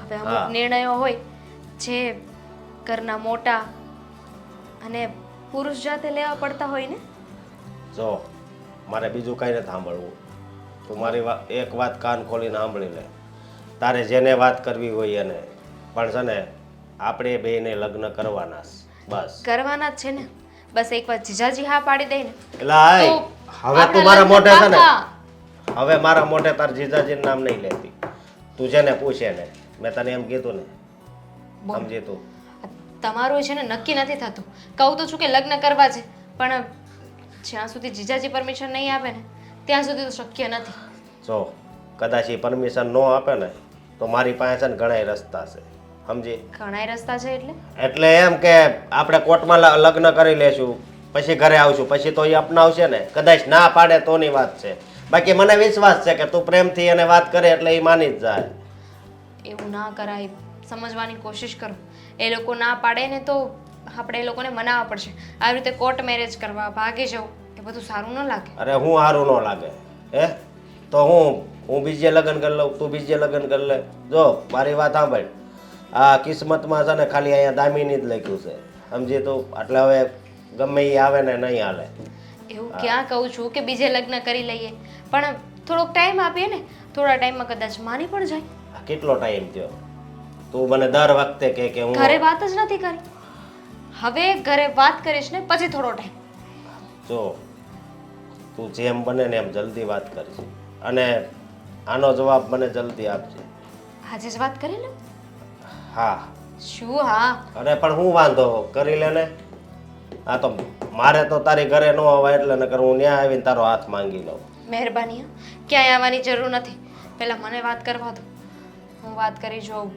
હવે હા. અમુક નિર્ણયો હોય જે ઘરના મોટા અને પુરુષ જાતે લેવા પડતા હોય ને. જો મારે બીજું કાંઈ નથી સાંભળવું. તું મારી એક વાત કાન ખોલીને સાંભળી લે. તારે જેને વાત કરવી હોય એને. પણ છે ને આપણે બેયને લગ્ન કરવાના છે. બસ. કરવાના જ છે ને. બસ એક વાર જીજાજી હા પાડી દે ને એટલે હાય, તો હવે આપણે તું મારા લગ્ન મોઢે છે ને પાકા. હવે મારા મોઢે તાર જીજાજીનું નામ નહીં લેતી. તું જેને પૂછે ને મેં તને એમ કીધું ને. બોલ. સમજી તું? તમારું છે ને નક્કી નથી થતું. કહું તો છું કે લગ્ન કરવા છે પણ જ્યાં સુધી જીજાજી પરમિશન નહીં આપે ને ત્યાં સુધી તો શક્ય નથી. જો કદાચ એ પરમિશન ન આપે ને તો મારી પાસે છે ને ઘણાય રસ્તા છે. સમજી? ઘણાય રસ્તા છે એટલે એટલે એમ કે આપણે કોર્ટમાં લગ્ન કરી લેશું પછી ઘરે આવશું પછી તો એ અપનાવશે ને. કદાચ ના પાડે તોની વાત છે. બાકી મને વિશ્વાસ છે કે તું પ્રેમથી એને વાત કરે એટલે એ માની જ જાય. એવું ના કરાય. સમજવાની કોશિશ કરો. એ લોકો ના પાડે ને તો આપણે એ લોકોને મનાવવા પડશે. આવી રીતે કોર્ટ મેરેજ કરવા ભાગી જવું એ બધું સારું ન લાગે. અરે હું સારું ન લાગે હે તો હું બીજે લગ્ન કરી લઉં, તું બીજે લગ્ન કરી લે. જો મારી વાત સાંભળ, આ કિસ્મતમાં છે ને ખાલી અહીંયા દામિની જ લખ્યું છે. સમજી તું? એટલે હવે ગમે એ આવે ને નહીં હાલે. એવું ક્યાં કહું છું કે બીજે લગ્ન કરી લઈએ, પણ થોડોક ટાઈમ આપીએ ને. થોડા ટાઈમમાં કદાચ માની પણ જાય. આ કેટલો ટાઈમ થયો? તું મને દર વખતે કે હું ઘરે વાત જ નથી કરી. હવે ઘરે વાત કરીશ ને પછી થોડો ટાઈમ. જો તું જેમ બને ને એમ જલ્દી વાત કરીશ અને આનો જવાબ મને જલ્દી આપજે. આજે જ વાત કરી લે. હા. શું હા? અરે પણ હું વાંધો કરી લે ને. હા તો મારે તો તારી ઘરે ન અવાય એટલે નકર હું ત્યાં આવીને તારો હાથ માંગી લઉં. મહેરબાની હા. ક્યાંય આવવાની જરૂર નથી. પહેલાં મને વાત કરવા દો. હું વાત કરી જોઉં.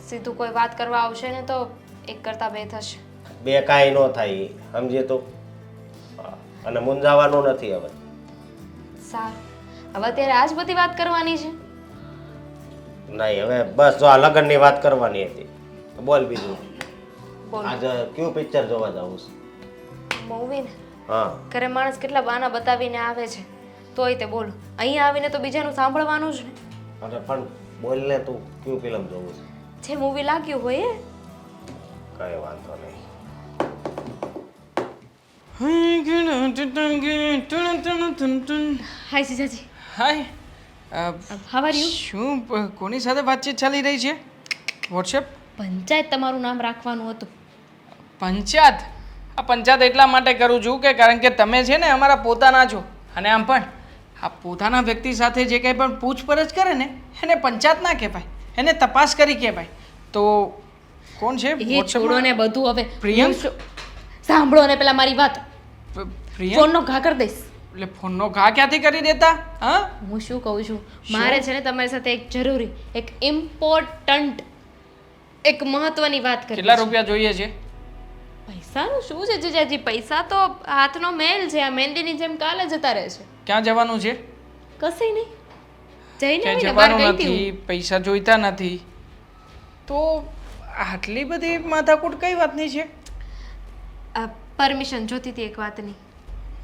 સીધું કોઈ વાત કરવા આવશે ને તો એક કરતાં બે થશે. બે કાંઈ ન થાય. સમજી તું? હા. અને મૂંઝાવાનું નથી હવે. સારું. હવે અત્યારે આજ બધી વાત કરવાની છે? નહીં હવે બસ જો આ લગ્નની વાત કરવાની હતી. તો બોલ બીજું. બોલો. આજે કયું પિક્ચર જોવા જવું છે? મૂવી ને હા. ઘરે માણસ કેટલા બહાના બતાવીને આવે છે તોય તે બોલો. અહીંયા આવીને તો બીજાનું સાંભળવાનું જ ને. અરે પણ બોલ ને તું કયું ફિલ્મ જોવું છે? જે મૂવી લાગ્યું હોય એ. કઈ વાંધો નહીં. હાય જીજાજી. હાય હાવ આર યુ? શું કોની સાથે વાતચીત ચાલી રહી છે? વોટ્સએપ પંચાયત તમારું નામ રાખવાનું હતું. પંચાયત? આ પંચાયત એટલા માટે કરું છું કે કારણ કે તમે છે ને અમારા પોતાના છો. અને આમ પણ આ પોતાના વ્યક્તિ સાથે જે કંઈ પણ પૂછપરછ કરે ને એને પંચાયત ના કહેવાય, એને તપાસ કરી કહેવાય. તો કોણ છે એ છોડો ને બધું હવે. પ્રિયંક? હું સાંભળો ને પેલા મારી વાત. પ્રિયંક? ફોનનો ઘા કરી દઈશ. એટલે ફોનનો ઘા ક્યાંથી કરી દેતા? હા હું શું કહું છું, મારે છે ને તમારી સાથે એક જરૂરી, એક ઇમ્પોર્ટન્ટ, એક મહત્વની વાત કરવી કેટલા છે. રૂપિયા જોઈએ છે? પૈસાનું શું છે જીજાજી? પૈસા તો હાથનો મેલ છે. આ મહેંદીની જેમ કાલે જતા રહે છે. ક્યાં જવાનું છે? કશે નહીં. જઈને ક્યાં આવીને બહાર જવાનું ગઈ હતી નથી, પૈસા જોઈતા નથી. તો આટલી બધી માથાકૂટ કઈ વાતની છે? હું. પરમિશન જોતી હતી એક વાતની.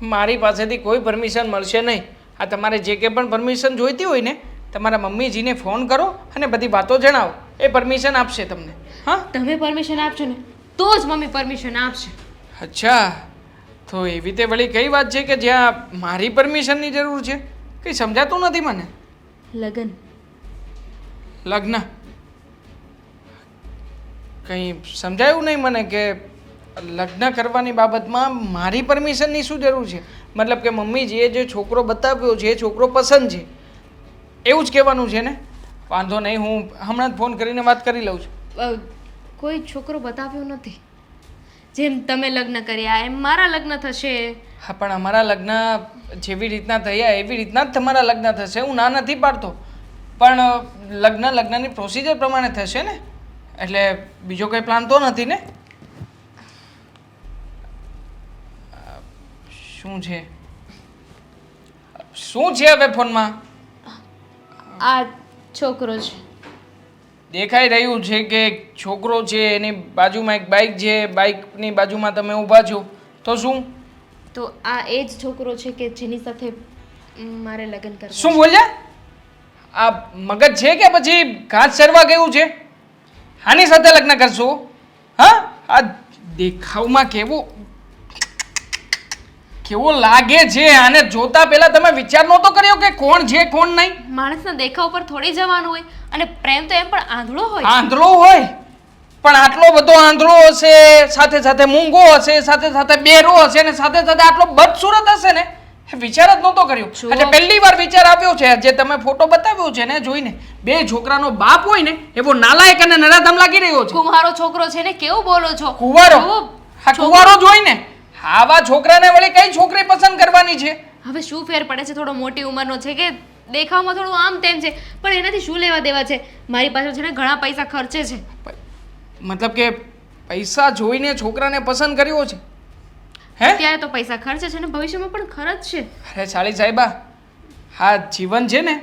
મારી પાસેથી કોઈ પરમિશન મળશે નહીં. આ તમારે જે કે પણ પરમિશન જોઈતી હોય ને તમારા મમ્મીજીને ફોન કરો અને બધી વાતો જણાવો, એ પરમિશન આપશે તમને. હા, તમે પરમિશન આપશો ને તો જ મમ્મી પરમિશન આપશે. અચ્છા, તો એવી તે વળી કઈ વાત છે કે જ્યાં મારી પરમિશનની જરૂર છે? કંઈ સમજાતું નથી મને. લગન. લગ્ન કંઈ સમજાયું નહીં મને કે લગ્ન કરવાની બાબતમાં મારી પરમિશનની શું જરૂર છે? મતલબ કે મમ્મીજીએ જે છોકરો બતાવ્યો છે એ છોકરો પસંદ છે એવું જ કહેવાનું છે ને? વાંધો નહીં, હું હમણાં જ ફોન કરીને વાત કરી લઉં છું. કોઈ છોકરો બતાવ્યો નથી. જેમ તમે લગ્ન કર્યા એમ મારા લગ્ન થશે. હા, પણ અમારા લગ્ન જેવી રીતના થયા એવી રીતના જ તમારા લગ્ન થશે. હું ના નથી પાડતો, પણ લગ્નની પ્રોસિજર પ્રમાણે થશે ને, એટલે બીજો કંઈ પ્લાન તો નથી ને? શું છે હવે ફોનમાં? આ છોકરો છે. દેખાઈ રહ્યું છે કે એક છોકરો છે, એની બાજુમાં એક બાઇક છે, બાઇકની બાજુમાં તમે ઊભા છો. તો શું? તો આ એ જ છોકરો છે કે જેની સાથે મારે લગ્ન કરવા. શું બોલ્યા? આ મગજ છે કે પછી ઘાસ ચરવા ગયું છે? આની સાથે લગ્ન કરશો? હા, આ દેખાવમાં કેવો લાગે છે? આને જોતા પહેલા તમે વિચાર નહોતો કર્યો કે કોણ છે કોણ નહીં? માણસના દેખાવ પર થોડી જવાનું હોય, અને પ્રેમ તો એમ પણ આંધળો હોય. આંધળો હોય પણ આટલો બધો આંધળો હશે, સાથે સાથે મૂંગો હશે, સાથે સાથે બેરો હશે ને સાથે સાથે આટલો બદસુરત હશે ને, એ વિચાર જ નહોતો કર્યો. એટલે પહેલી વાર વિચાર આવ્યો છે જે તમે ફોટો બતાવ્યો છે ને જોઈને. બે છોકરાનો બાપ હોય ને એવો નાલાયક અને નરાધમ લાગી રહ્યો છે. કુંવારો છોકરો છે ને, કેવું બોલો છો? કુંવારો? હા, છોકરો- કુંવારો જ હોય ને. આવા છોકરાને વળી કઈ છોકરી પસંદ કરવાની છે? હવે શું ફેર પડે છે? થોડો મોટી ઉંમરનો છે કે દેખાવમાં થોડું આમ તેમ છે, પણ એનાથી શું લેવા દેવા છે? મારી પાસે છે ને ઘણા પૈસા ખર્ચે છે. મતલબ કે પૈસા જોઈને છોકરાને પસંદ કર્યો છે? હે? ત્યારે તો પૈસા ખર્ચે છે ને ભવિષ્યમાં પણ ખર્ચ છે. અરે સાલી સાહેબા, હા જીવન છે ને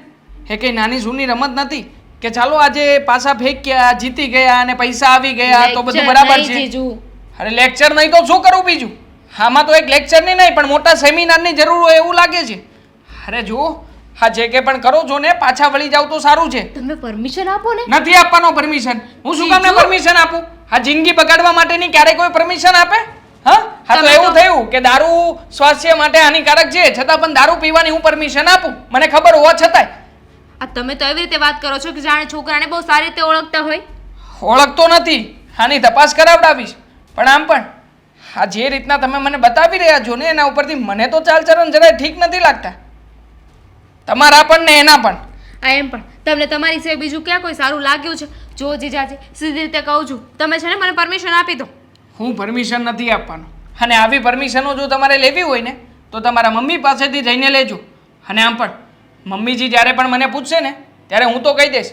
એ કઈ નાની સૂની રમત નથી કે ચાલો આજે પાછા ફેંક્યા, જીતી ગયા અને પૈસા આવી ગયા તો બધું Lecture બરાબર નહીં, છે. જીજુ. અરે લેક્ચર નહીં તો શું કરું બીજું? આમાં તો એક લેક્ચરની નહીં પણ મોટા સેમિનારની જરૂર હોય એવું લાગે છે. અરે જુઓ, હા જે કે પણ કરો છો ને પાછા વળી જાવ તો સારું છે. તમે પરમિશન આપો ને. નથી આપવાનો પરમિશન. હું શું કામ જીજુ? પરમિશન આપું? આ જિંદગી બગાડવા માટેની ક્યારે કોઈ પરમિશન આપે? હા, તો તમે એવું તો- થયું કે દારૂ સ્વાસ્થ્ય માટે હાનિકારક છે છતાં પણ દારૂ પીવાની હું પરમિશન આપું, મને ખબર હોવા છતાંય? આ તમે તો એવી રીતે વાત કરો છો કે જાણે છોકરાને બહુ સારી રીતે ઓળખતા હોય. ઓળખતો નથી, આની તપાસ કરાવડાવીશ. પણ આમ પણ આ જે રીતના તમે મને બતાવી રહ્યા છો ને એના ઉપરથી મને તો ચાલચરણ જરાય ઠીક નથી લાગતા. તમારા પણ ને એના પણ. આ એમ પણ તમને તમારી સિવાય બીજું ક્યાં કોઈ સારું લાગ્યું છે? જો જીજાજી, સીધી રીતે કહું છું, તમે છે ને મને પરમિશન આપી દો. હું પરમિશન નથી આપવાનો. અને આવી પરમિશનો જો તમારે લેવી હોય ને તો તમારા મમ્મી પાસેથી જઈને લેજો. અને આમ પણ મમ્મીજી જ્યારે પણ મને પૂછશે ને ત્યારે હું તો કહી દઈશ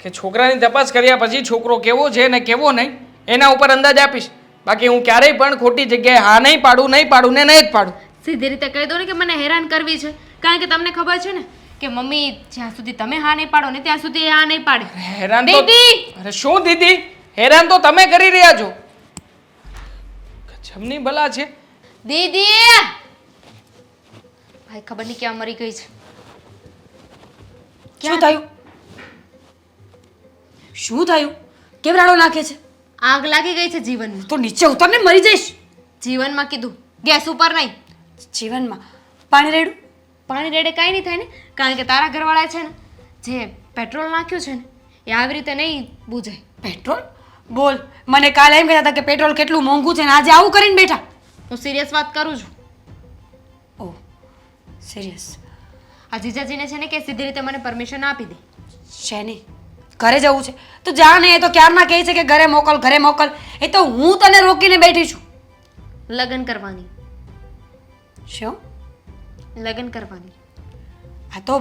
કે છોકરાની તપાસ કર્યા પછી છોકરો કેવો છે ને કેવો નહીં એના ઉપર અંદાજ આપીશ. બાકી હું ક્યારેય પણ ખોટી જગ્યાએ હા નહીં પાડું ને નહીં જ પાડું. સીધી રીતે કહી દો ને કે મને હેરાન કરવી છે, કારણ કે તમને ખબર છે ને કે મમ્મી જ્યાં સુધી તમે હા નહીં પાડો ને ત્યાં સુધી એ હા નહીં પાડે. હેરાન તો દીદી! અરે શું દીદી, હેરાન તો તમે કરી રહ્યા છો. ગજબની બલા છે. દીદી! ભાઈ ખબર નહીં ક્યાં મરી ગઈ છે. શું થયું? શું થયું? કેમ રાડો નાખે છે? આગ લાગી ગઈ છે જીવનમાં. તો નીચે ઉતર ને મરી જઈશ. જીવનમાં કીધું, ગેસ ઉપર નહીં. જીવનમાં પાણી રેડું? પાણી રેડે કાંઈ નહીં થાય ને, કારણ કે તારા ઘરવાળાએ છે ને જે પેટ્રોલ નાખ્યું છે ને એ આવી રીતે નહીં બુજાય. પેટ્રોલ? બોલ, મને કાલે એમ કહેતા હતા કે પેટ્રોલ કેટલું મોંઘું છે ને આજે આવું કરીને બેઠા. હું સિરિયસ વાત કરું છું. ઓહ, સિરિયસ? આ જીજાજીને છે ને કે સીધી રીતે મને પરમિશન આપી દે. શેની? ઘરે જવું છે તો જા ને. એ તો ક્યારના કહે છે કે ઘરે મોકલ ઘરે મોકલ. એ તો હું તને રોકીને બેઠી છું. લગ્ન કરવાની. શું? લગ્ન કરવાની. આ તો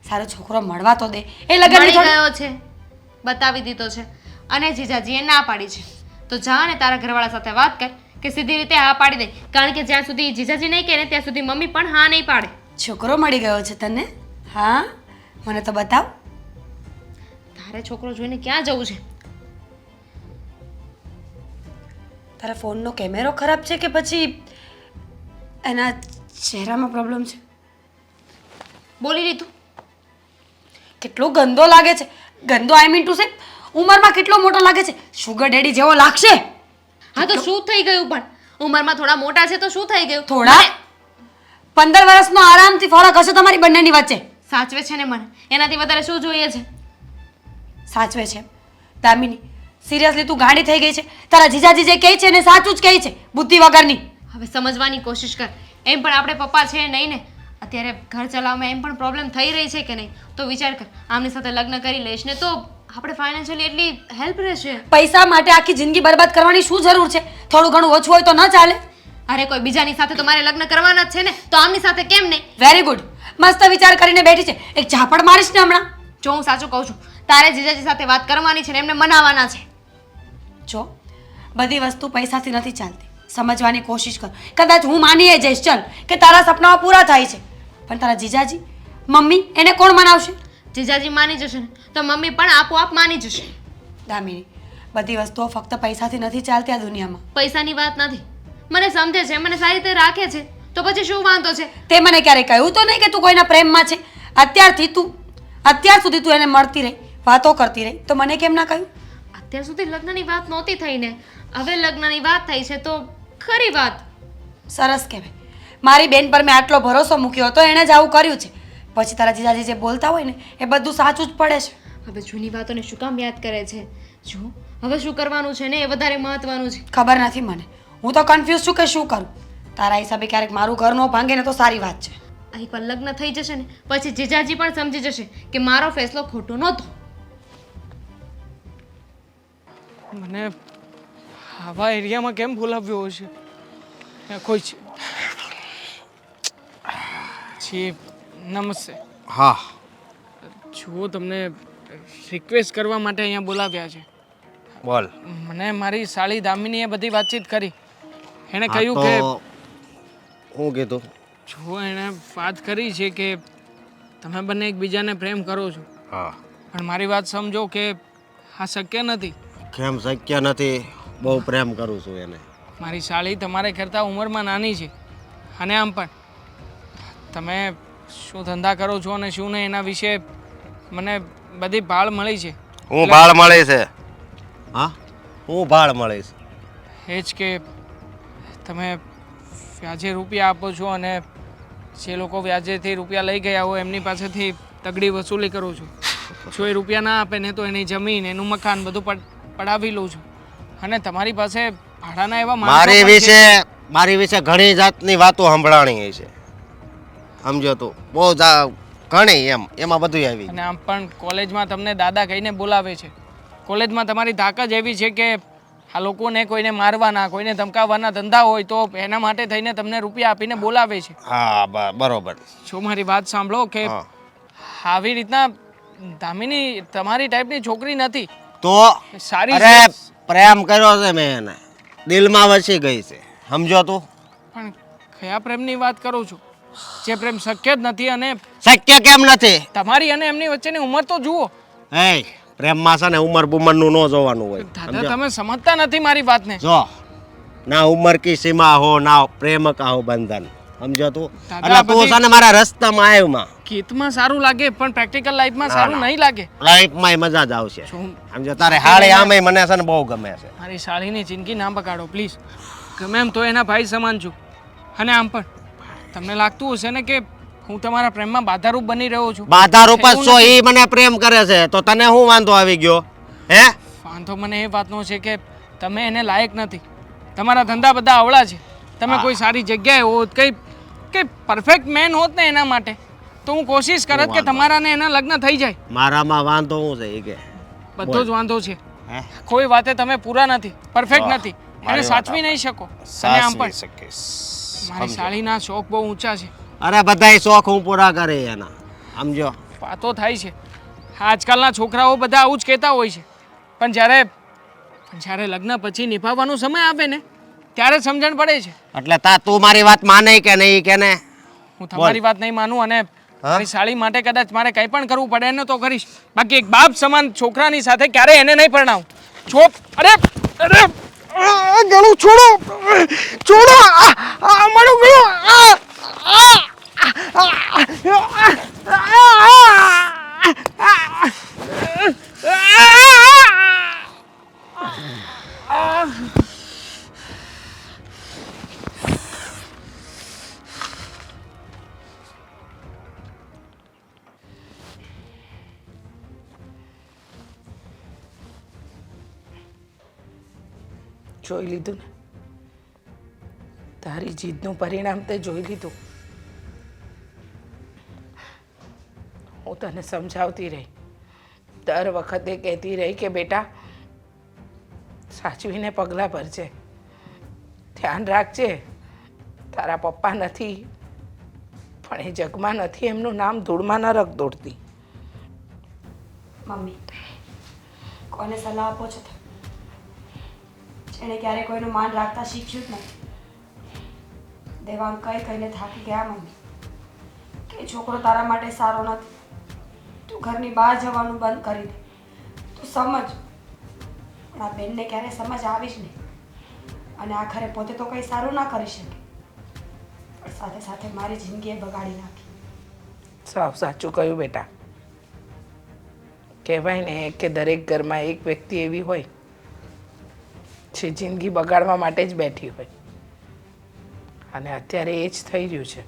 સારો છોકરો મળવા તો દે. એ લગન મળી ગયો છે, બતાવી દીધો છે, અને જીજાજીએ ના પાડી છે. તો જા ને તારા ઘરવાળા સાથે વાત કર કે સીધી રીતે હા પાડી દે, કારણ કે જ્યાં સુધી જીજાજી નહીં કહે ને ત્યાં સુધી મમ્મી પણ હા નહીં પાડે. છોકરો મળી ગયો છે તને? હા, મને તો બતાવ. તારે છોકરો જોઈને ક્યાં જવું છે? તારા ફોનનો કેમેરો ખરાબ છે કે પછી એના ચહેરામાં પ્રોબ્લેમ છે? બોલી લીધું. કેટલો ગંદો લાગે છે. ગંદો આઈ મીન ટુ સે ઉંમરમાં કેટલો મોટો લાગે છે. શુગર ડેડી જેવો લાગશે. હા તો શું થઈ ગયું? પણ ઉંમરમાં થોડા મોટા છે તો શું થઈ ગયું? થોડા 15 વર્ષનો આરામથી ફરક હશે તમારી બંનેની વચ્ચે. સાચવે છે ને મને, એનાથી વધારે શું જોઈએ છે? સાચવે છે દામિની, સિરિયસલી તું ગાંડી થઈ ગઈ છે. તારા જીજાજી જે કહે છે ને સાચું જ કહે છે, બુદ્ધિ વગરની. હવે સમજવાની કોશિશ કર. એમ પણ આપણે પપ્પા છે નહીં ને, અત્યારે ઘર ચલાવવામાં એમ પણ પ્રોબ્લેમ થઈ રહી છે કે નહીં, તો વિચાર કર. આમની સાથે લગ્ન કરી લઈશ ને તો આપણે ફાઇનાન્શિયલી એટલી હેલ્પ રહેશે. પૈસા માટે આખી જિંદગી બરબાદ કરવાની શું જરૂર છે? થોડું ઘણું ઓછું હોય તો ન ચાલે? અરે કોઈ બીજાની સાથે તો મારે લગ્ન કરવાના જ છે ને, તો આમની સાથે કેમ નહીં? વેરી ગુડ, મસ્ત વિચાર કરીને બેઠી છે. એક ઝાપડ મારીશ ને હમણાં. જો હું સાચું કહું છું, તારે જીજાજી સાથે વાત કરવાની છે ને એમને મનાવવાના છે. જો બધી વસ્તુ પૈસાથી નથી ચાલતી, સમજવાની કોશિશ કર. કદાચ હું માનીએ જઈશ ચલ કે તારા સપનાઓ પૂરા થાય છે, પણ તારા જીજાજી મમ્મી એને કોણ મનાવશે? જીજાજી માની જશે ને તો મમ્મી પણ આપોઆપ માની જશે. દામિની, બધી વસ્તુઓ ફક્ત પૈસાથી નથી ચાલતી આ દુનિયામાં. પૈસાની વાત નથી, મને સમજે છે, મને સારી રીતે રાખે છે, તો પછી શું વાંધો છે? તે મને ક્યારે કહ્યું તો નહીં કે તું કોઈના પ્રેમમાં છે? અત્યાર સુધી તું એને મળતી રહી, વાતો કરતી રહી, તો મને કેમ ના કહ્યું? અત્યાર સુધી લગ્નની વાત નહોતી થઈ ને, હવે લગ્નની વાત થઈ છે તો ખરી વાત. સરસ કહેવાય. મારી બેન પર મેં આટલો ભરોસો મૂક્યો હતો, એણે જ આવું કર્યું છે. પછી તારા જીજાજી જે બોલતા હોય ને એ બધું સાચું જ પડે છે. હવે જૂની વાતોને શું કામ યાદ કરે છે? જો હવે શું કરવાનું છે ને એ વધારે મહત્વનું છે. ખબર નથી મને, હું તો કન્ફ્યુઝ છું કે શું કરું. તારા હિસાબે ક્યારેક મારું ઘર ન ભાંગે ને તો સારી વાત છે. એકવાર લગ્ન થઈ જશે ને પછી જીજાજી પણ સમજી જશે કે મારો ફેસલો ખોટો નહોતો. મને આવા એરિયામાં કેમ બોલાવ્યો હશે? કોઈ છે? જી નમસ્તે. હા જુઓ, તમને રિક્વેસ્ટ કરવા માટે અહીંયા બોલાવ્યા છે. બોલ. મને મારી સાળી દામિનીએ બધી વાતચીત કરી. એણે હા, કહ્યું તો કે હું કીધું? જુઓ, એણે વાત કરી છે કે તમે બંને એકબીજાને પ્રેમ કરો છો, હા, પણ મારી વાત સમજો કે આ શક્ય નથી. કેમ શક્ય નથી? બહુ પ્રેમ કરું છું એને. મારી સાળી તમારે કરતાં ઉંમરમાં નાની છે, અને આમ પણ તમે શું ધંધા કરો છો અને શું નહીં એના વિશે મને બધી ભાળ મળી છે. હું ભાળ મળે છે? હા, હું ભાળ મળે છે? એ જ કે તમે વ્યાજે રૂપિયા આપો છો અને જે લોકો વ્યાજેથી રૂપિયા લઈ ગયા હોય એમની પાસેથી તગડી વસૂલી કરો છો. જો એ રૂપિયા ના આપે ને તો એની જમીન, એનું મકાન બધું પડાવી લઉં છું. અને તમારી પાસે ભાડાના એવા મારી વિશે ઘણી જાતની વાતો સંભળાણી છે, સમજો તું. બહુ ઘણી એમાં બધું આવી. અને આમ પણ કોલેજમાં તમને દાદા કહીને બોલાવે છે. કોલેજમાં તમારી ધાક જ એવી છે કે આ લોકોને કોઈને મારવાના, કોઈને ધમકાવવાના ધંધા હોય તો એના માટે થઈને તમને રૂપિયા આપીને બોલાવે છે. હા બરોબર. જો મારી વાત સાંભળો કે આવી રીતના દામિની તમારી ટાઈપની છોકરી નથી. તો સારી અરે પ્રેમ કર્યો છે મેં એને, દિલમાં વસી ગઈ છે, સમજો તું. પણ કયા પ્રેમની વાત કરું છું? જે પ્રેમ શક્ય જ નથી. અને શક્ય કેમ નથી? તમારી અને એમની વચ્ચેની ઉંમર તો જુઓ. એ પ્રેમમાં છે ને ઉંમર બુમરનું ન જોવાનું હોય. દાદા તમે સમજતા નથી મારી વાતને. જો ના ઉંમર કી સીમા હો ના પ્રેમ કા હો બંધન, સમજો તું. એટલે તું છે ને મારા રસ્તામાં આવ્યો. ગીતમાં સારું લાગે પણ પ્રેક્ટિકલ લાઈફમાં સારું નહીં લાગે. લાઈફમાં મજા જ આવશે, સમજો. તારે હાળે આમે મને છે ને બહુ ગમે છે. મારી સાળીની જિંદગી ના બગાડો પ્લીઝ. ગમે એમ તો એના ભાઈ સમાન છું. અને આમ પણ તમને લાગતું હશે ને કે હું તમારા પ્રેમમાં બાધારૂપ બની રહ્યો છું. બાધારૂપ જ છો? એ મને પ્રેમ કરે છે તો તને શું વાંધો આવી ગયો? હે વાંધો મને એ વાતનો છે કે તમે એને લાયક નથી. તમારા ધંધા બધા અવળા છે. તમે કોઈ સારી જગ્યાએ હોત, કઈ પરફેક્ટ મેન હોત ને એના માટે, તો હું કોશિશ કરત કે તમારા ને એના લગ્ન થઈ જાય. મારામાં વાંધો શું છે? એ કે બધો જ વાંધો છે. કોઈ વાતે તમે પૂરા નથી, પરફેક્ટ નથી. એને સાચવી નહીં શકો. અને આમ પણ મારી સાળીના શોખ બહુ ઊંચા છે. અરે બધાય શોખ હું પૂરા કરે એના, સમજો. વાતો થાય છે. આજકાલના છોકરાઓ બધા આવું જ કહેતા હોય છે, પણ જ્યારે લગ્ન પછી નિભાવવાનો સમય આવે ને ત્યારે સમજણ પડે છે. એટલે તું મારી વાત માને કે નહીં કે ને? હું તમારી વાત નહીં માનું અને મારી સાળી માટે કદાચ મારે કંઈ પણ કરવું પડે ને તો કરીશ. બાકી એક બાપ સમાન છોકરાની સાથે ક્યારે એને નહીં પરણાવું. અરે અરે મારું છોડો છોડો મારું ગળું જોઈ લીધું ને તારી જીદનું પરિણામ તે જોઈ લીધું. હું તને સમજાવતી રહી, દર વખતે કહેતી રહી કે બેટા સાચવીને પગલાં ભરજે, ધ્યાન રાખજે. તારા પપ્પા નથી પણ એ જગમાં નથી એમનું નામ ધૂળમાં ન રખ દોડતી. મમ્મી, કોને સલાહ આપો છો તમે? જેણે ક્યારે કોઈનું માન રાખતા શીખ્યું જ નથી. દેવાંગ કઈ કહીને થાકી ગયા મમ્મી કે છોકરો તારા માટે સારો નથી. તું ઘરની બહાર જવાનું બંધ કરી દે. તું સમજ. પણ આ બેનને ક્યારે સમજ આવી જ નહીં. અને આખરે પોતે તો કંઈ સારું ના કરી શકે, પણ સાથે સાથે મારી જિંદગીએ બગાડી નાખી. સાવ સાચું કહ્યું બેટા. કહેવાય ને કે દરેક ઘરમાં એક વ્યક્તિ એવી હોય જે જિંદગી બગાડવા માટે જ બેઠી હોય, અને અત્યારે એ જ થઈ રહ્યું છે.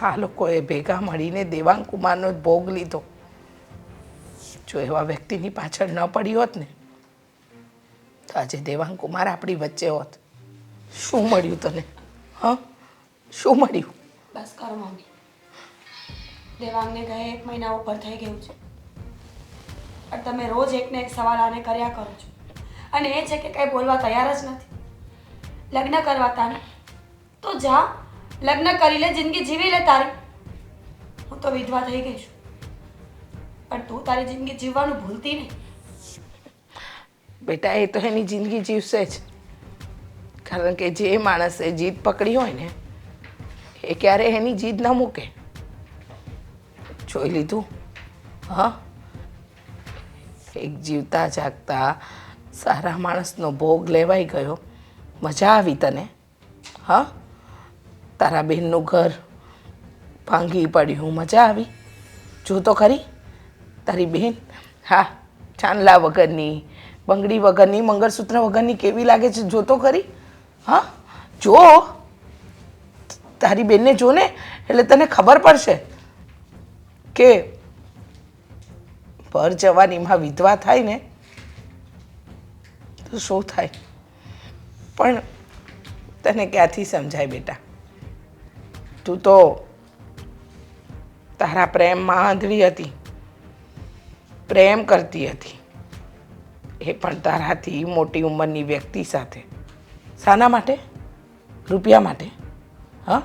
આ લોકોએ ભેગા મળીને દેવાંગ કુમારનો જ ભોગ લીધો. જો એવા વ્યક્તિની પાછળ ન પડી હોત ને તો આજે દેવાંગ કુમાર આપણી વચ્ચે હોત. શું મળ્યું તને? હા, શું મળ્યું? બસ કરો મમ્મી. દેવાંગને ગયે 1 મહિના ઉપર થઈ ગયું છે, પણ તમે રોજ એકને એક સવાલ આને કર્યા કરો છો. અને એ છે કે કંઈ બોલવા તૈયાર જ નથી. લગ્ન કરવાતા ને તો જા લગ્ન કરી લે, જિંદગી જીવી લે તારી. હું તો વિધવા થઈ ગઈ છું, પણ તું તારી જિંદગી જીવવાનું ભૂલતી નહીં. બેટા એ તો એની જિંદગી જીવશે જ, કારણ કે જે માણસે જીદ પકડી હોય ને એ ક્યારે એની જીદ ન મૂકે. જોઈ લીધું? હા, એક જીવતા જાગતા સારા માણસનો ભોગ લેવાઈ ગયો. મજા આવી તને? હા, તારા બહેનનું ઘર ભાંગી પડ્યું, મજા આવી? જો તો ખરી તારી બહેન, હા, ચાંદલા વગરની, બંગડી વગરની, મંગળસૂત્ર વગરની કેવી લાગે છે, જો તો ખરી. હા, જો તારી બેનને જો ને એટલે તને ખબર પડશે કે ભર જવાનીમાં વિધવા થાય ને તો શું થાય. પણ તને ક્યાંથી સમજાય બેટા? તું તો તારા પ્રેમમાં આંધળી હતી, પ્રેમ કરતી હતી, એ પણ તારાથી મોટી ઉંમરની વ્યક્તિ સાથે. શાના માટે? રૂપિયા માટે? હા,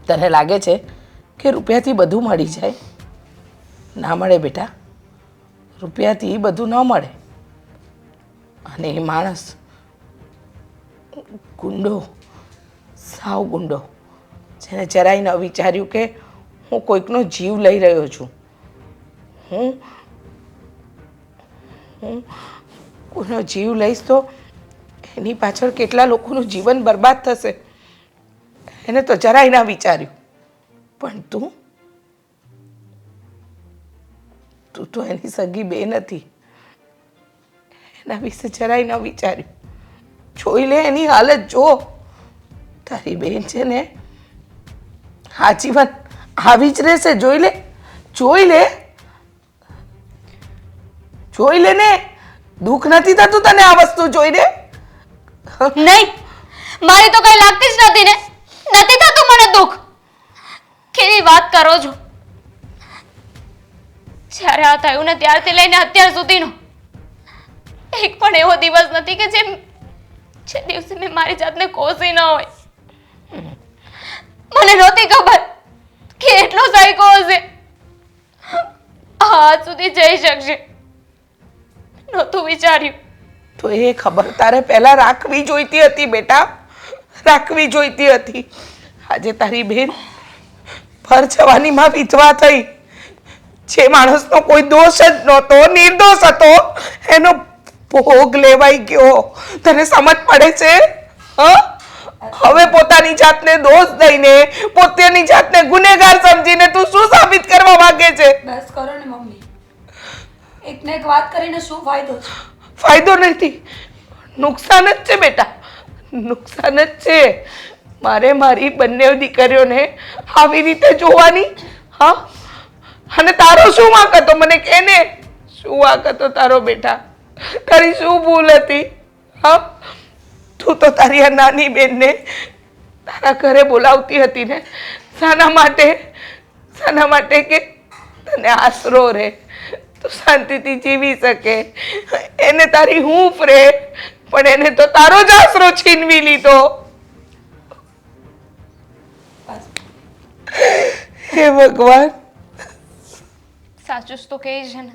તને લાગે છે કે રૂપિયાથી બધું મળી જાય? ના મળે બેટા, રૂપિયાથી બધું ન મળે. અને એ માણસ ગુંડો, સાવ ગુંડો, જેને જરાય ન વિચાર્યું કે હું કોઈકનો જીવ લઈ રહ્યો છું, હું કોઈનો જીવ લઈશ તો એની પાછળ કેટલા લોકોનું જીવન બરબાદ થશે, એને તો જરાય ના વિચાર્યું. પણ તું તો એની સગી બેન હતી, એના વિશે જરાય ન વિચાર્યું. જોઈ લે એની હાલત, જો તારી બેન છે ને આજીવન આવી જ રહેશે. જોઈ લે, જોઈ લે, જોઈ લે ને. દુઃખ નથી થતું તને આ વસ્તુ જોઈને? નહીં, મારી તો કઈ લાગતી જ નથી ને, નથી થતું મને દુઃખ. કેવી વાત કરો છો? જ્યારે આ થયું ને ત્યારથી લઈને અત્યાર સુધીનો એક પણ એવો દિવસ નથી કે જે દિવસે મેં મારી જાતને કોસી ન હોય. મને નહોતી ખબર કે એટલો સાયકો હશે, હાથ સુધી જઈ શકશે. નહોતું વિચાર્યું. તો એ ખબર તારે પહેલા રાખવી જોઈતી હતી બેટા, રાખવી જોઈતી હતી. આજે તારી બેન ભર જવાનીમાં વિધવા થઈ, જે માણસનો કોઈ દોષ જ નહોતો, નિર્દોષ હતો, એનો ભોગ લેવાઈ ગયો. તને સમજ પડે છે? હવે પોતાની જાતને દોષ દઈને, પોતાની જાતને ગુનેગાર સમજીને તું શું સાબિત કરવા માંગે છે? બસ કરો ને મમ્મી, એકને એક વાત કરીને શું ફાયદો છે? ફાયદો નથી, નુકસાન જ છે બેટા, નુકસાન જ છે. મારે મારી બંને દીકરીઓને આવી રીતે જોવાની. હા, અને તારો શું વાંક હતો? મને કહે ને, શું વાંક હતો તારો બેટા? તારી શું ભૂલ હતી? હા, તું તો તારી આ નાની બેનને તારા ઘરે બોલાવતી હતી ને, શાના માટે? શાના માટે કે તને આશરો રહે, તું શાંતિથી જીવી શકે, એને તારી હૂંફ રહે. પણ એને તો તારો જ આશરો છીનવી લીધો. હે ભગવાન! સાચું જ તો કહે છે ને,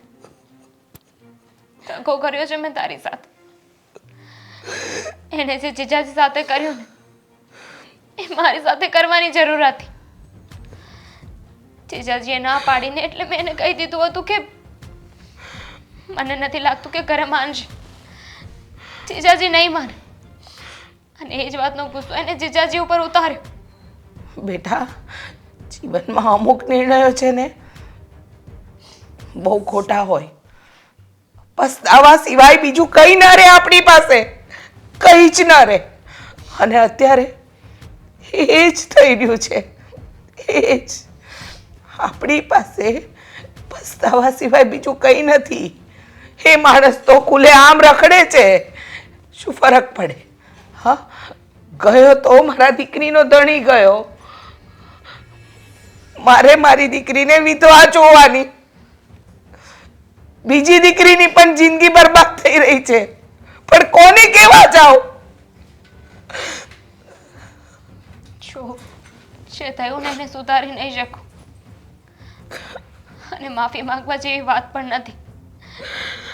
ધક્કો કર્યો છે મેં તારી સાથે. એને જે જીજાજી સાથે કર્યું ને, એ મારી સાથે કરવાની જરૂર હતી. જીજાજીએ ના પાડીને એટલે મેં એને કહી દીધું હતું કે મને નથી લાગતું કે ઘરે માનશે. જીજાજી નહીં માને, અને એ જ વાતનો ગુસ્સો એને જીજાજી ઉપર ઉતાર્યો. બેટા, જીવનમાં અમુક નિર્ણયો છે ને બહુ ખોટા હોય. પસ્તાવા સિવાય બીજું કંઈ ના રહે આપણી પાસે, કંઈ જ ના રહે. અને અત્યારે એ જ થઈ રહ્યું છે. એ જ આપણી પાસે પસ્તાવા સિવાય બીજું કંઈ નથી. એ માણસ તો ખુલ્લે આમ રખડે છે. શું ફરક પડે? હા, ગયો તો મારા દીકરીનો ધણી ગયો. મારે મારી દીકરીને વિધવા જોવાની. બીજી દીકરીની પણ જિંદગી બરબાદ થઈ રહી છે. પણ કોને કેવા જાઉં? જો જે થયું ને એને સુધારી નહીં શકું, અને માફી માંગવા જેવી વાત પણ નથી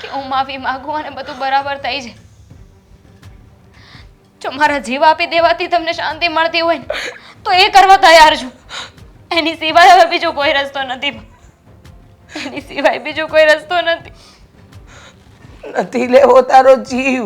કે હું માફી માંગું અને બધું બરાબર થઈ જાય. જો મારા જીવ આપી દેવાથી તમને શાંતિ મળતી હોય ને તો એ કરવા તૈયાર છું. એની સિવાય હવે બીજો કોઈ રસ્તો નથી. એની સિવાય બીજો કોઈ રસ્તો નથી. નથી લેવો તારો જીવ,